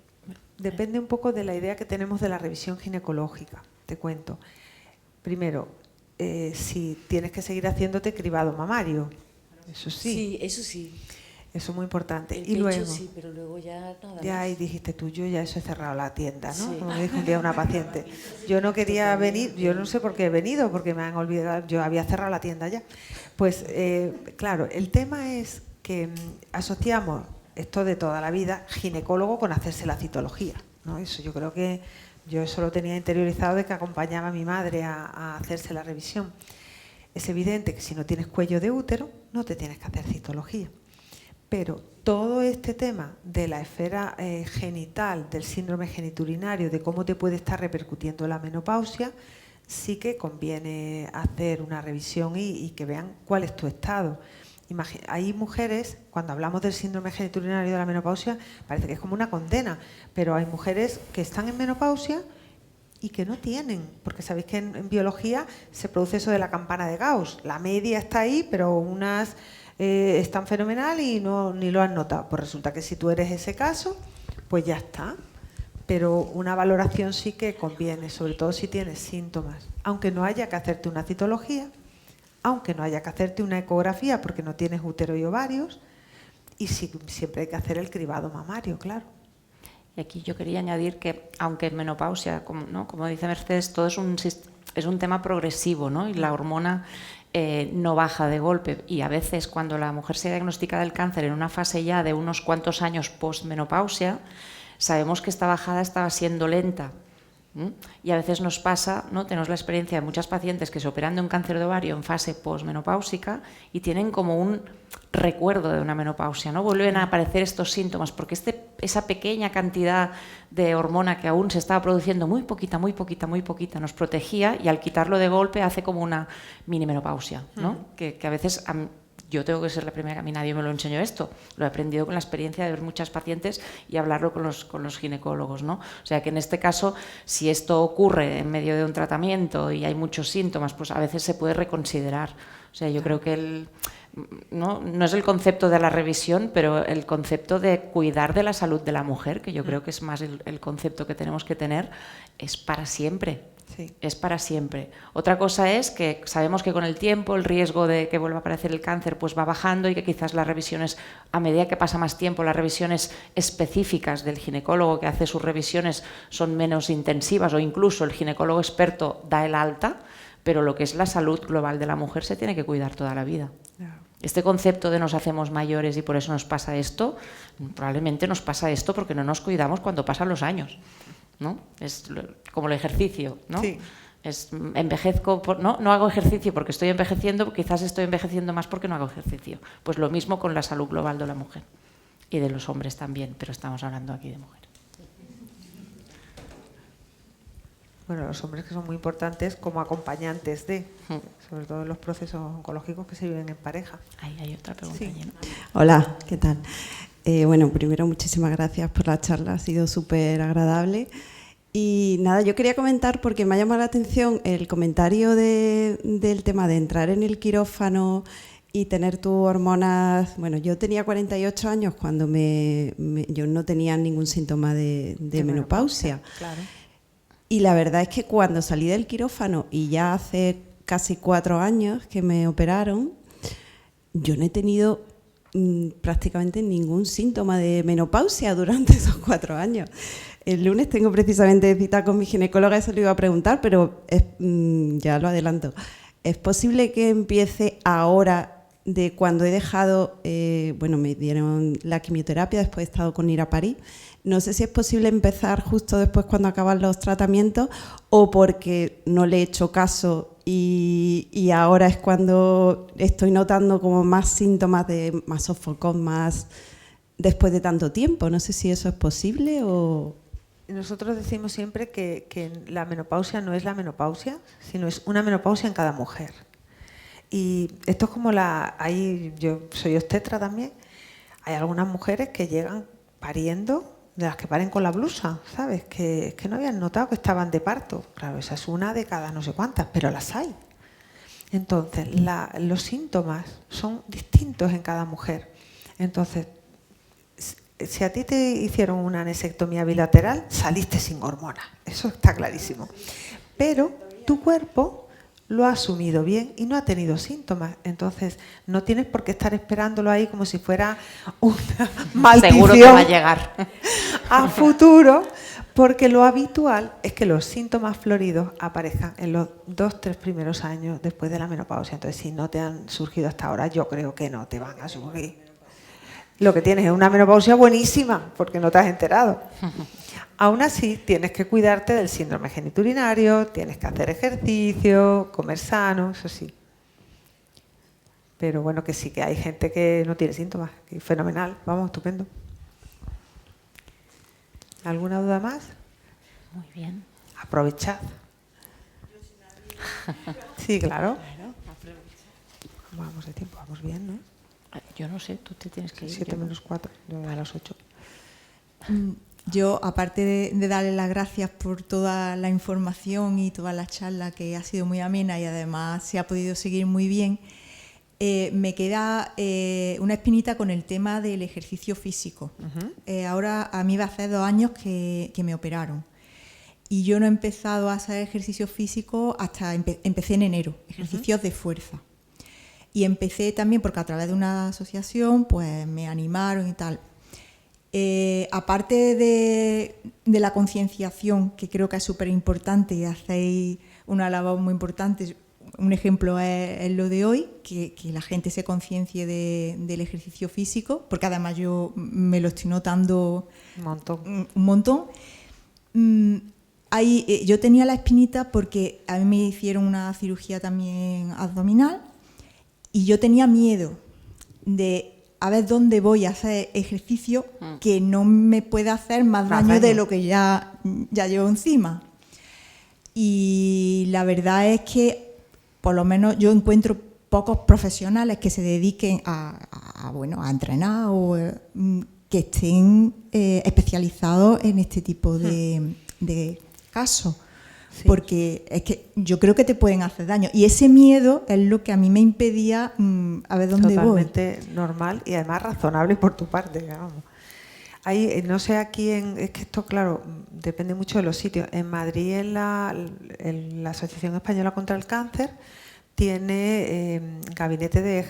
depende un poco de la idea que tenemos de la revisión ginecológica, te cuento. Primero, si tienes que seguir haciéndote cribado mamario. Eso sí. Sí, eso sí. Eso es muy importante. El y pecho luego, sí, pero luego ya nada ya más. ahí dijiste tú, yo ya eso he cerrado la tienda, ¿no? Sí. Como me dijo un día una paciente. Yo no quería venir, yo no sé por qué he venido, porque me han olvidado, yo había cerrado la tienda ya. Pues claro, el tema es que asociamos esto de toda la vida, ginecólogo, con hacerse la citología, ¿no? Eso yo creo que yo eso lo tenía interiorizado de que acompañaba a mi madre a hacerse la revisión. Es evidente que si no tienes cuello de útero, no te tienes que hacer citología. Pero todo este tema de la esfera genital, del síndrome genitourinario, de cómo te puede estar repercutiendo la menopausia, sí que conviene hacer una revisión y que vean cuál es tu estado. Hay mujeres, cuando hablamos del síndrome genitourinario de la menopausia, parece que es como una condena, pero hay mujeres que están en menopausia y que no tienen, porque sabéis que en biología se produce eso de la campana de Gauss. La media está ahí, pero unas están fenomenal y ni lo han notado. Pues resulta que si tú eres ese caso, pues ya está. Pero una valoración sí que conviene, sobre todo si tienes síntomas. Aunque no haya que hacerte una citología, aunque no haya que hacerte una ecografía porque no tienes útero y ovarios, y sí, siempre hay que hacer el cribado mamario, claro. Y aquí yo quería añadir que, aunque en menopausia, como dice Mercedes, todo es un tema progresivo, ¿no? Y la hormona no baja de golpe. Y a veces cuando la mujer se diagnostica del cáncer en una fase ya de unos cuantos años post-menopausia, sabemos que esta bajada estaba siendo lenta. Y a veces nos pasa, ¿no? Tenemos la experiencia de muchas pacientes que se operan de un cáncer de ovario en fase posmenopáusica y tienen como un recuerdo de una menopausia, ¿no? Vuelven a aparecer estos síntomas porque esa pequeña cantidad de hormona que aún se estaba produciendo muy poquita, nos protegía, y al quitarlo de golpe hace como una mini menopausia, ¿no? Que a veces... Yo tengo que ser la primera, a mí nadie me lo enseñó esto, lo he aprendido con la experiencia de ver muchas pacientes y hablarlo con los ginecólogos, ¿no? O sea que en este caso, si esto ocurre en medio de un tratamiento y hay muchos síntomas, pues a veces se puede reconsiderar. O sea, yo creo que no es el concepto de la revisión, pero el concepto de cuidar de la salud de la mujer, que yo creo que es más el concepto que tenemos que tener, es para siempre. Sí. Es para siempre. Otra cosa es que sabemos que con el tiempo el riesgo de que vuelva a aparecer el cáncer pues va bajando, y que quizás las revisiones, a medida que pasa más tiempo, las revisiones específicas del ginecólogo que hace sus revisiones son menos intensivas, o incluso el ginecólogo experto da el alta, pero lo que es la salud global de la mujer se tiene que cuidar toda la vida. Este concepto de nos hacemos mayores y por eso nos pasa esto, probablemente nos pasa esto porque no nos cuidamos cuando pasan los años, ¿no? Es como el ejercicio, ¿no? Sí. Envejezco, no hago ejercicio porque estoy envejeciendo, quizás estoy envejeciendo más porque no hago ejercicio. Pues lo mismo con la salud global de la mujer y de los hombres también, pero estamos hablando aquí de mujeres. Bueno, los hombres que son muy importantes como acompañantes sobre todo en los procesos oncológicos que se viven en pareja. Ahí hay otra pregunta. Sí. Hola, ¿qué tal? Bueno, primero muchísimas gracias por la charla, ha sido súper agradable. Y nada, yo quería comentar, porque me ha llamado la atención el comentario del tema de entrar en el quirófano y tener tus hormonas... Bueno, yo tenía 48 años cuando yo no tenía ningún síntoma de menopausia. Claro. Y la verdad es que cuando salí del quirófano, y ya hace casi 4 años que me operaron, yo no he tenido prácticamente ningún síntoma de menopausia durante esos 4 años. El lunes tengo precisamente cita con mi ginecóloga, eso le iba a preguntar, pero ya lo adelanto. ¿Es posible que empiece ahora de cuando he dejado, me dieron la quimioterapia, después he estado con Niraparib? No sé si es posible empezar justo después cuando acaban los tratamientos o porque no le he hecho caso y ahora es cuando estoy notando como más síntomas de más sofocón, más después de tanto tiempo. No sé si eso es posible o... Nosotros decimos siempre que la menopausia no es la menopausia, sino es una menopausia en cada mujer. Y esto es como yo soy obstetra también, hay algunas mujeres que llegan pariendo, de las que paren con la blusa, ¿sabes? Que no habían notado que estaban de parto. Claro, esa es una de cada no sé cuántas, pero las hay. Entonces, los síntomas son distintos en cada mujer. Entonces, si a ti te hicieron una anesectomía bilateral, saliste sin hormonas, eso está clarísimo. Pero tu cuerpo lo ha asumido bien y no ha tenido síntomas. Entonces, no tienes por qué estar esperándolo ahí como si fuera una maldición. Seguro que va a llegar. A futuro, porque lo habitual es que los síntomas floridos aparezcan en los 2-3 primeros años después de la menopausia. Entonces, si no te han surgido hasta ahora, yo creo que no te van a surgir. Lo que tienes es una menopausia buenísima, porque no te has enterado. Aún así, tienes que cuidarte del síndrome genitourinario, tienes que hacer ejercicio, comer sano, eso sí. Pero bueno, que sí que hay gente que no tiene síntomas, que fenomenal, vamos, estupendo. ¿Alguna duda más? Muy bien. Aprovechad. Sí, claro. Vamos de tiempo, vamos bien, ¿no? Yo no sé, tú te tienes que ir. 7 menos 4, yo a las 8. Yo, aparte de darle las gracias por toda la información y toda la charla, que ha sido muy amena y además se ha podido seguir muy bien, me queda una espinita con el tema del ejercicio físico. Ahora, a mí va a hacer 2 años que me operaron y yo no he empezado a hacer ejercicio físico hasta empecé en enero, ejercicios de fuerza. Y empecé también porque a través de una asociación pues me animaron y tal. Aparte de la concienciación, que creo que es súper importante y hacéis una labor muy importante, un ejemplo es lo de hoy, que la gente se conciencie del ejercicio físico, porque además yo me lo estoy notando un montón. Yo tenía la espinita porque a mí me hicieron una cirugía también abdominal y yo tenía miedo de a ver dónde voy a hacer ejercicio que no me pueda hacer más daño de lo que ya llevo encima. Y la verdad es que, por lo menos, yo encuentro pocos profesionales que se dediquen a entrenar o que estén especializados en este tipo de casos. Sí. Porque es que yo creo que te pueden hacer daño. Y ese miedo es lo que a mí me impedía a ver dónde voy. Totalmente normal y además razonable por tu parte. Vamos. Hay, no sé aquí, es que esto, claro, depende mucho de los sitios. En Madrid, en la Asociación Española contra el Cáncer, tiene gabinete de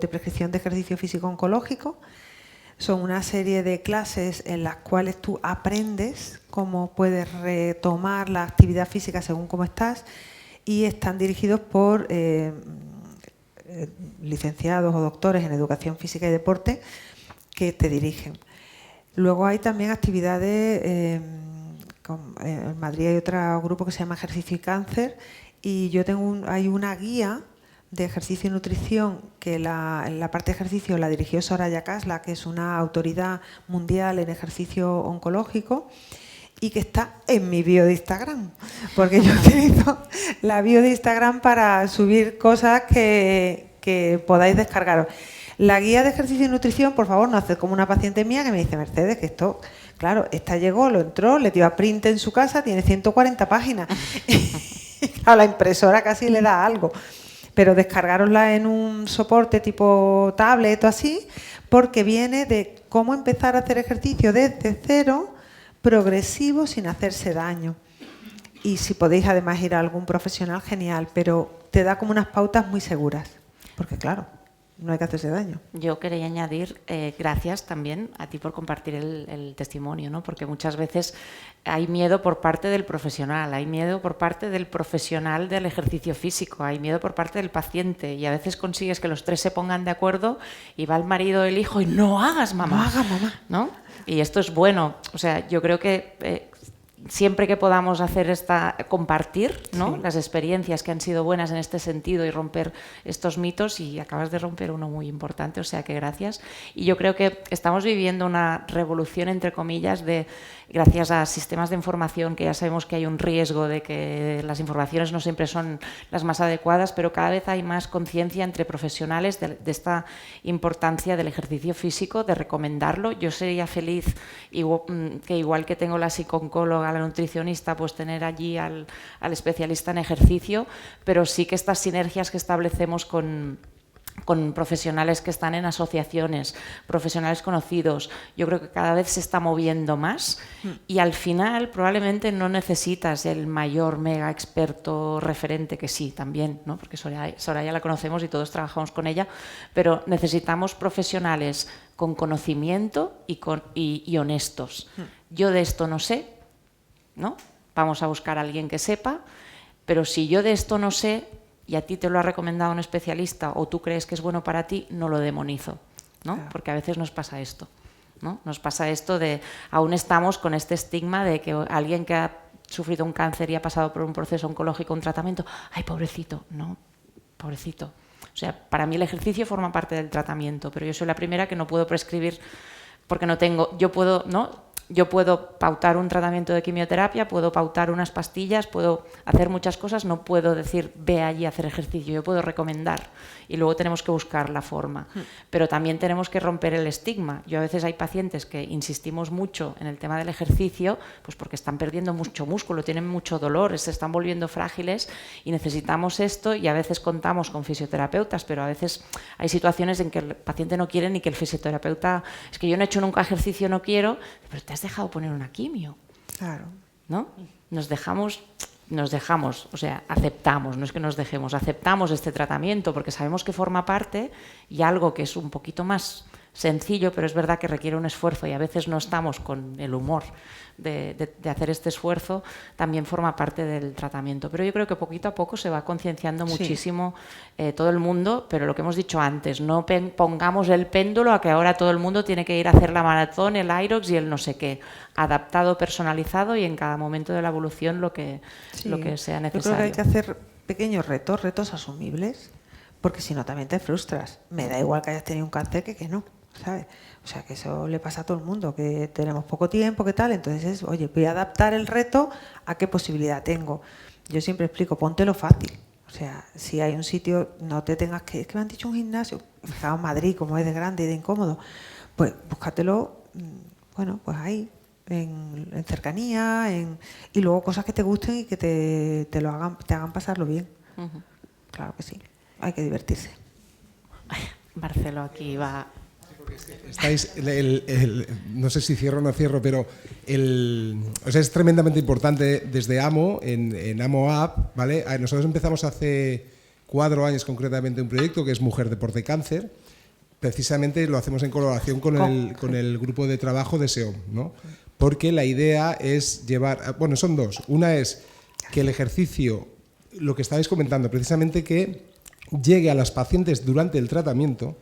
prescripción de ejercicio físico oncológico. Son una serie de clases en las cuales tú aprendes cómo puedes retomar la actividad física según cómo estás y están dirigidos por licenciados o doctores en educación física y deporte que te dirigen. Luego hay también actividades, en Madrid hay otro grupo que se llama Ejercicio y Cáncer y yo hay una guía de ejercicio y nutrición que en la parte de ejercicio la dirigió Soraya Casla, que es una autoridad mundial en ejercicio oncológico y que está en mi bio de Instagram, porque yo utilizo la bio de Instagram para subir cosas que podáis descargaros. La guía de ejercicio y nutrición, por favor, no haced como una paciente mía que me dice, Mercedes, que esto, claro, esta llegó, lo entró, le dio a print en su casa, tiene 140 páginas. A la impresora casi le da algo. pero descargárosla en un soporte tipo tablet o así, porque viene de cómo empezar a hacer ejercicio desde cero, progresivo, sin hacerse daño. Y si podéis además ir a algún profesional, genial, pero te da como unas pautas muy seguras, porque claro, no hay que hacerse daño. Yo quería añadir gracias también a ti por compartir el testimonio, ¿no? Porque muchas veces hay miedo por parte del profesional, hay miedo por parte del profesional del ejercicio físico, hay miedo por parte del paciente y a veces consigues que los tres se pongan de acuerdo y va el marido o el hijo y no hagas, mamá. No hagas, mamá. ¿No? Y esto es bueno. O sea, yo creo que siempre que podamos hacer compartir, ¿no? Sí. Las experiencias que han sido buenas en este sentido y romper estos mitos, y acabas de romper uno muy importante, o sea que gracias. Y yo creo que estamos viviendo una revolución, entre comillas, gracias a sistemas de información, que ya sabemos que hay un riesgo de que las informaciones no siempre son las más adecuadas, pero cada vez hay más conciencia entre profesionales de esta importancia del ejercicio físico, de recomendarlo. Yo sería feliz que igual que tengo la psicooncóloga, la nutricionista, pues tener allí al especialista en ejercicio, pero sí que estas sinergias que establecemos con profesionales que están en asociaciones, profesionales conocidos, yo creo que cada vez se está moviendo más y al final probablemente no necesitas el mayor mega experto referente, que sí, también, ¿no? Porque Soraya la conocemos y todos trabajamos con ella, pero necesitamos profesionales con conocimiento y honestos. Yo de esto no sé, ¿no? Vamos a buscar a alguien que sepa, pero si yo de esto no sé y a ti te lo ha recomendado un especialista o tú crees que es bueno para ti, no lo demonizo, ¿no? Claro. Porque a veces nos pasa esto, ¿no? Nos pasa esto de, aún estamos con este estigma de que alguien que ha sufrido un cáncer y ha pasado por un proceso oncológico, un tratamiento, ¡ay, pobrecito! No, pobrecito. O sea, para mí el ejercicio forma parte del tratamiento, pero yo soy la primera que no puedo prescribir porque no tengo, yo puedo, ¿no? Yo puedo pautar un tratamiento de quimioterapia, puedo pautar unas pastillas, puedo hacer muchas cosas, no puedo decir ve allí a hacer ejercicio, yo puedo recomendar y luego tenemos que buscar la forma. Pero también tenemos que romper el estigma. Yo a veces hay pacientes que insistimos mucho en el tema del ejercicio, pues porque están perdiendo mucho músculo, tienen mucho dolor, se están volviendo frágiles y necesitamos esto, y a veces contamos con fisioterapeutas, pero a veces hay situaciones en que el paciente no quiere ni que el fisioterapeuta, es que yo no he hecho nunca ejercicio, no quiero, pero te has dejado poner una quimio. Claro. ¿No? Nos dejamos, o sea, aceptamos, no es que nos dejemos, aceptamos este tratamiento porque sabemos que forma parte, y algo que es un poquito más sencillo, pero es verdad que requiere un esfuerzo y a veces no estamos con el humor de hacer este esfuerzo, también forma parte del tratamiento. Pero yo creo que poquito a poco se va concienciando muchísimo todo el mundo, pero lo que hemos dicho antes, no pongamos el péndulo a que ahora todo el mundo tiene que ir a hacer la maratón, el Irox y el no sé qué, adaptado, personalizado y en cada momento de la evolución lo que sea necesario. Yo creo que hay que hacer pequeños retos asumibles, porque si no también te frustras. Me da igual que hayas tenido un cáncer que no, ¿sabes? O sea, que eso le pasa a todo el mundo, que tenemos poco tiempo, ¿qué tal? Entonces, oye, voy a adaptar el reto a qué posibilidad tengo. Yo siempre explico, póntelo fácil. O sea, si hay un sitio, no te tengas que... Es que me han dicho un gimnasio, fijaos Madrid, como es de grande y de incómodo, pues búscatelo, bueno, pues ahí, en cercanía, y luego cosas que te gusten y que te hagan pasarlo bien. Claro que sí, hay que divertirse. Marcelo aquí va... Estáis, no sé si cierro o no cierro, pero o sea, es tremendamente importante desde AMO, en AMO App, ¿vale? Nosotros empezamos hace 4 años concretamente un proyecto que es Mujer, Deporte, Cáncer. Precisamente lo hacemos en colaboración con el grupo de trabajo de SEOM, ¿no? Porque la idea es llevar, bueno, son dos. Una es que el ejercicio, lo que estabais comentando, precisamente que llegue a las pacientes durante el tratamiento.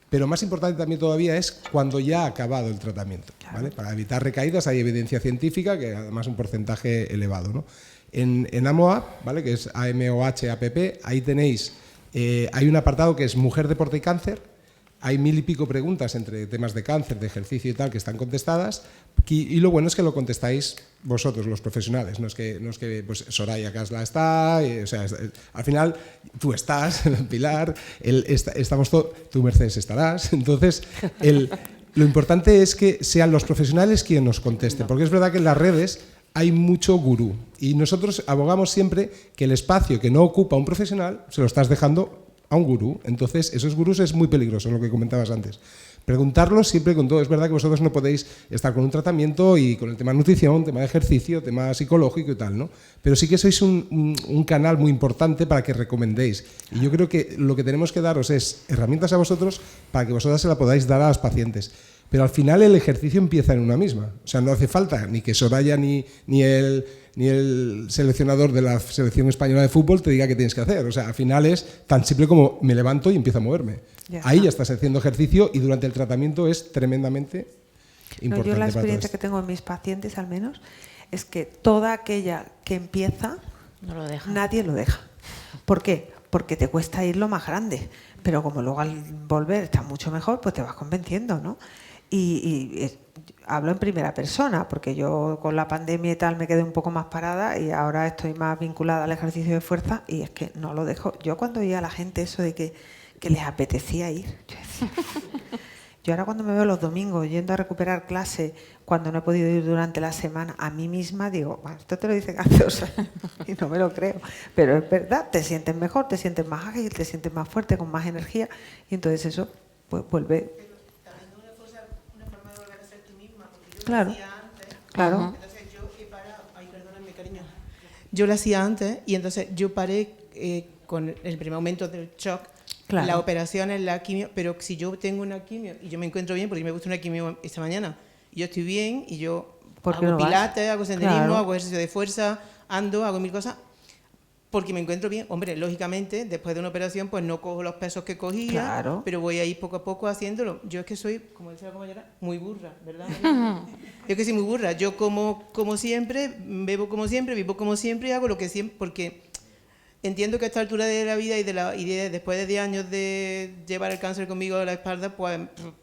Pero más importante también todavía es cuando ya ha acabado el tratamiento, ¿vale? Para evitar recaídas hay evidencia científica, que además es un porcentaje elevado, ¿no? En AMOAP, ¿vale? Que es AMOH-APP, ahí tenéis, hay un apartado que es Mujer, Deporte y Cáncer. Hay 1000 y pico preguntas entre temas de cáncer, de ejercicio y tal, que están contestadas, y lo bueno es que lo contestáis vosotros, los profesionales, no es que pues, Soraya Casla está, o sea, al final tú estás, Pilar, estamos todos, tú Mercedes estarás, entonces lo importante es que sean los profesionales quienes nos contesten, porque es verdad que en las redes hay mucho gurú. Y nosotros abogamos siempre que el espacio que no ocupa un profesional se lo estás dejando a un gurú. Entonces, esos gurús es muy peligroso, lo que comentabas antes. Preguntarlos siempre con todo. Es verdad que vosotros no podéis estar con un tratamiento y con el tema de nutrición, tema de ejercicio, tema psicológico y tal, ¿no? Pero sí que sois un canal muy importante para que recomendéis. Y yo creo que lo que tenemos que daros es herramientas a vosotros para que vosotras se la podáis dar a los pacientes. Pero al final el ejercicio empieza en una misma. O sea, no hace falta ni que Soraya ni el seleccionador de la selección española de fútbol te diga qué tienes que hacer. O sea, al final es tan simple como me levanto y empiezo a moverme. Ahí ya estás haciendo ejercicio y durante el tratamiento es tremendamente importante. Yo la experiencia que tengo en mis pacientes, al menos, es que toda aquella que empieza, no lo deja. Nadie lo deja. ¿Por qué? Porque te cuesta ir lo más grande. Pero como luego al volver está mucho mejor, pues te vas convenciendo, ¿no? Y hablo en primera persona, porque yo con la pandemia y tal me quedé un poco más parada y ahora estoy más vinculada al ejercicio de fuerza y es que no lo dejo. Yo cuando oía a la gente eso de que les apetecía ir, yo decía... Yo ahora cuando me veo los domingos yendo a recuperar clase, cuando no he podido ir durante la semana, a mí misma digo, bueno, esto te lo dicen hace 2 años y no me lo creo. Pero es verdad, te sientes mejor, te sientes más ágil, te sientes más fuerte, con más energía y entonces eso pues vuelve... Claro, claro. Entonces yo he parado, ay, perdóname, cariño. Yo lo hacía antes y entonces yo paré con el primer momento del shock, claro. La operación en la quimio, pero si yo tengo una quimio y yo me encuentro bien, porque me gusta una quimio esta mañana, y yo estoy bien y yo hago no pilates, hago senderismo, claro. hago ejercicio de fuerza, ando, hago 1000 cosas, porque me encuentro bien. Hombre, lógicamente, después de una operación, pues no cojo los pesos que cogía, claro. pero voy a ir poco a poco haciéndolo. Yo es que soy, como decía la compañera, muy burra, ¿verdad? Yo que soy muy burra. Yo como siempre, bebo como siempre, vivo como siempre y hago lo que siempre, porque entiendo que a esta altura de la vida y después de 10 años de llevar el cáncer conmigo a la espalda, pues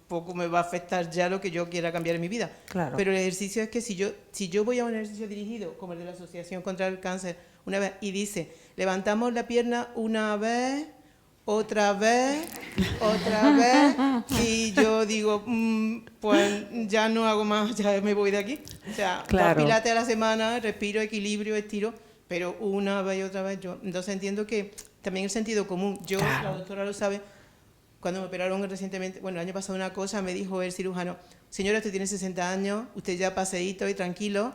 poco me va a afectar ya lo que yo quiera cambiar en mi vida. Claro. Pero el ejercicio es que si yo voy a un ejercicio dirigido, como el de la Asociación contra el Cáncer, una vez, y dice, levantamos la pierna una vez, otra vez, y yo digo, pues ya no hago más, ya me voy de aquí. O sea, claro. 2 pilates a la semana, respiro, equilibrio, estiro, pero una vez y otra vez yo. Entonces entiendo que también el sentido común, yo, claro. La doctora lo sabe, cuando me operaron recientemente, bueno, el año pasado una cosa, me dijo el cirujano, señora, usted tiene 60 años, usted ya paseíto y tranquilo.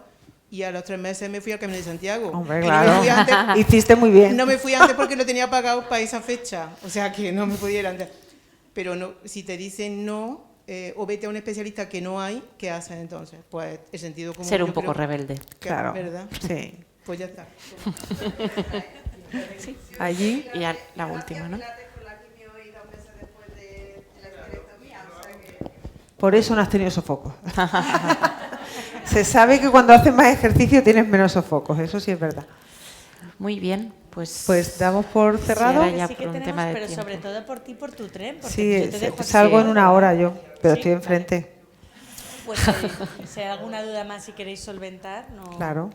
Y a los 3 meses me fui al Camino de Santiago. Hombre, y claro. no me fui antes, hiciste muy bien. No me fui antes porque lo tenía pagado para esa fecha. O sea que no me podía ir antes. Pero no, si te dicen no, o vete a un especialista que no hay, ¿qué haces entonces? Pues el sentido común. Ser un poco rebelde. Claro. ¿Verdad? Sí. Pues ya está. Sí. Allí. Y la última, ¿no? Por eso no has tenido sofocos. Se sabe que cuando haces más ejercicio tienes menos sofocos, eso sí es verdad. Muy bien, pues damos por cerrado. Sí, ya sí que por un tenemos, tema de pero tiempo. sobre todo por ti, por tu tren. Porque Sí, yo te dejo aquí. salgo en 1 hora yo, pero estoy enfrente. Pues si hay alguna duda más si queréis solventar, no. Claro.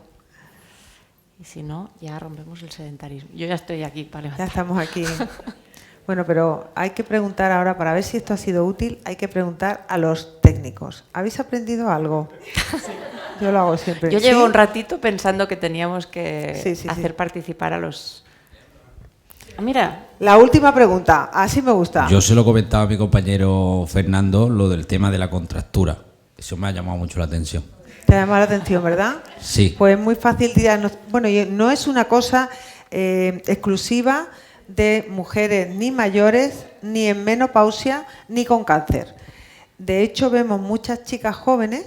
Y si no, ya rompemos el sedentarismo. Yo ya estoy aquí para Ya levantar. estamos aquí. Bueno, pero hay que preguntar ahora, para ver si esto ha sido útil, hay que preguntar a los técnicos. ¿Habéis aprendido algo? Yo lo hago siempre. Yo llevo un ratito pensando que teníamos que Sí. hacer participar a los... Ah, mira. La última pregunta, así me gusta. Yo se lo comentaba a mi compañero Fernando, lo del tema de la contractura. Eso me ha llamado mucho la atención. Te llama la atención, ¿verdad? Sí. Pues es muy fácil diagnosticar. Bueno, y no es una cosa exclusiva de mujeres ni mayores, ni en menopausia, ni con cáncer. De hecho, vemos muchas chicas jóvenes,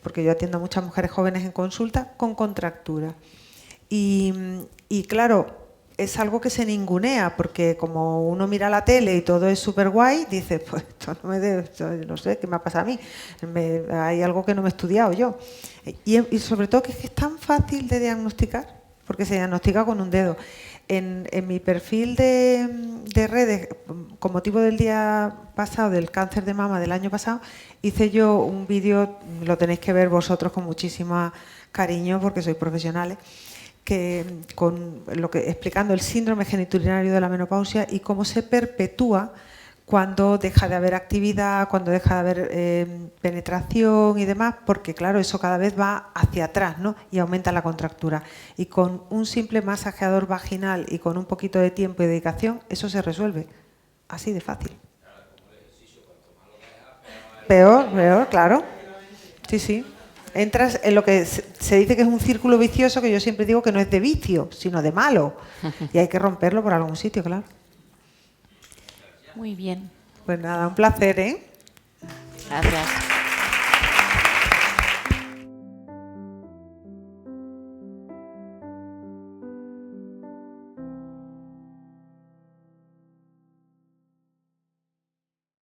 porque yo atiendo a muchas mujeres jóvenes en consulta, con contractura. Y claro, es algo que se ningunea, porque como uno mira la tele y todo es súper guay, dices, pues esto no me debe, no sé, ¿qué me ha pasado a mí? Hay algo que no me he estudiado yo. Y sobre todo que es tan fácil de diagnosticar, porque se diagnostica con un dedo. En mi perfil de redes, con motivo del día pasado, del cáncer de mama del año pasado, hice yo un vídeo, lo tenéis que ver vosotros con muchísimo cariño porque sois profesionales, explicando el síndrome genitourinario de la menopausia y cómo se perpetúa cuando deja de haber actividad, cuando deja de haber penetración y demás, porque claro, eso cada vez va hacia atrás, ¿no? Y aumenta la contractura. Y con un simple masajeador vaginal y con un poquito de tiempo y dedicación, eso se resuelve. Así de fácil. Peor, claro. Sí, sí. Entras en lo que se dice que es un círculo vicioso, que yo siempre digo que no es de vicio, sino de malo. Y hay que romperlo por algún sitio, claro. Muy bien. Pues nada, un placer, ¿eh? Gracias.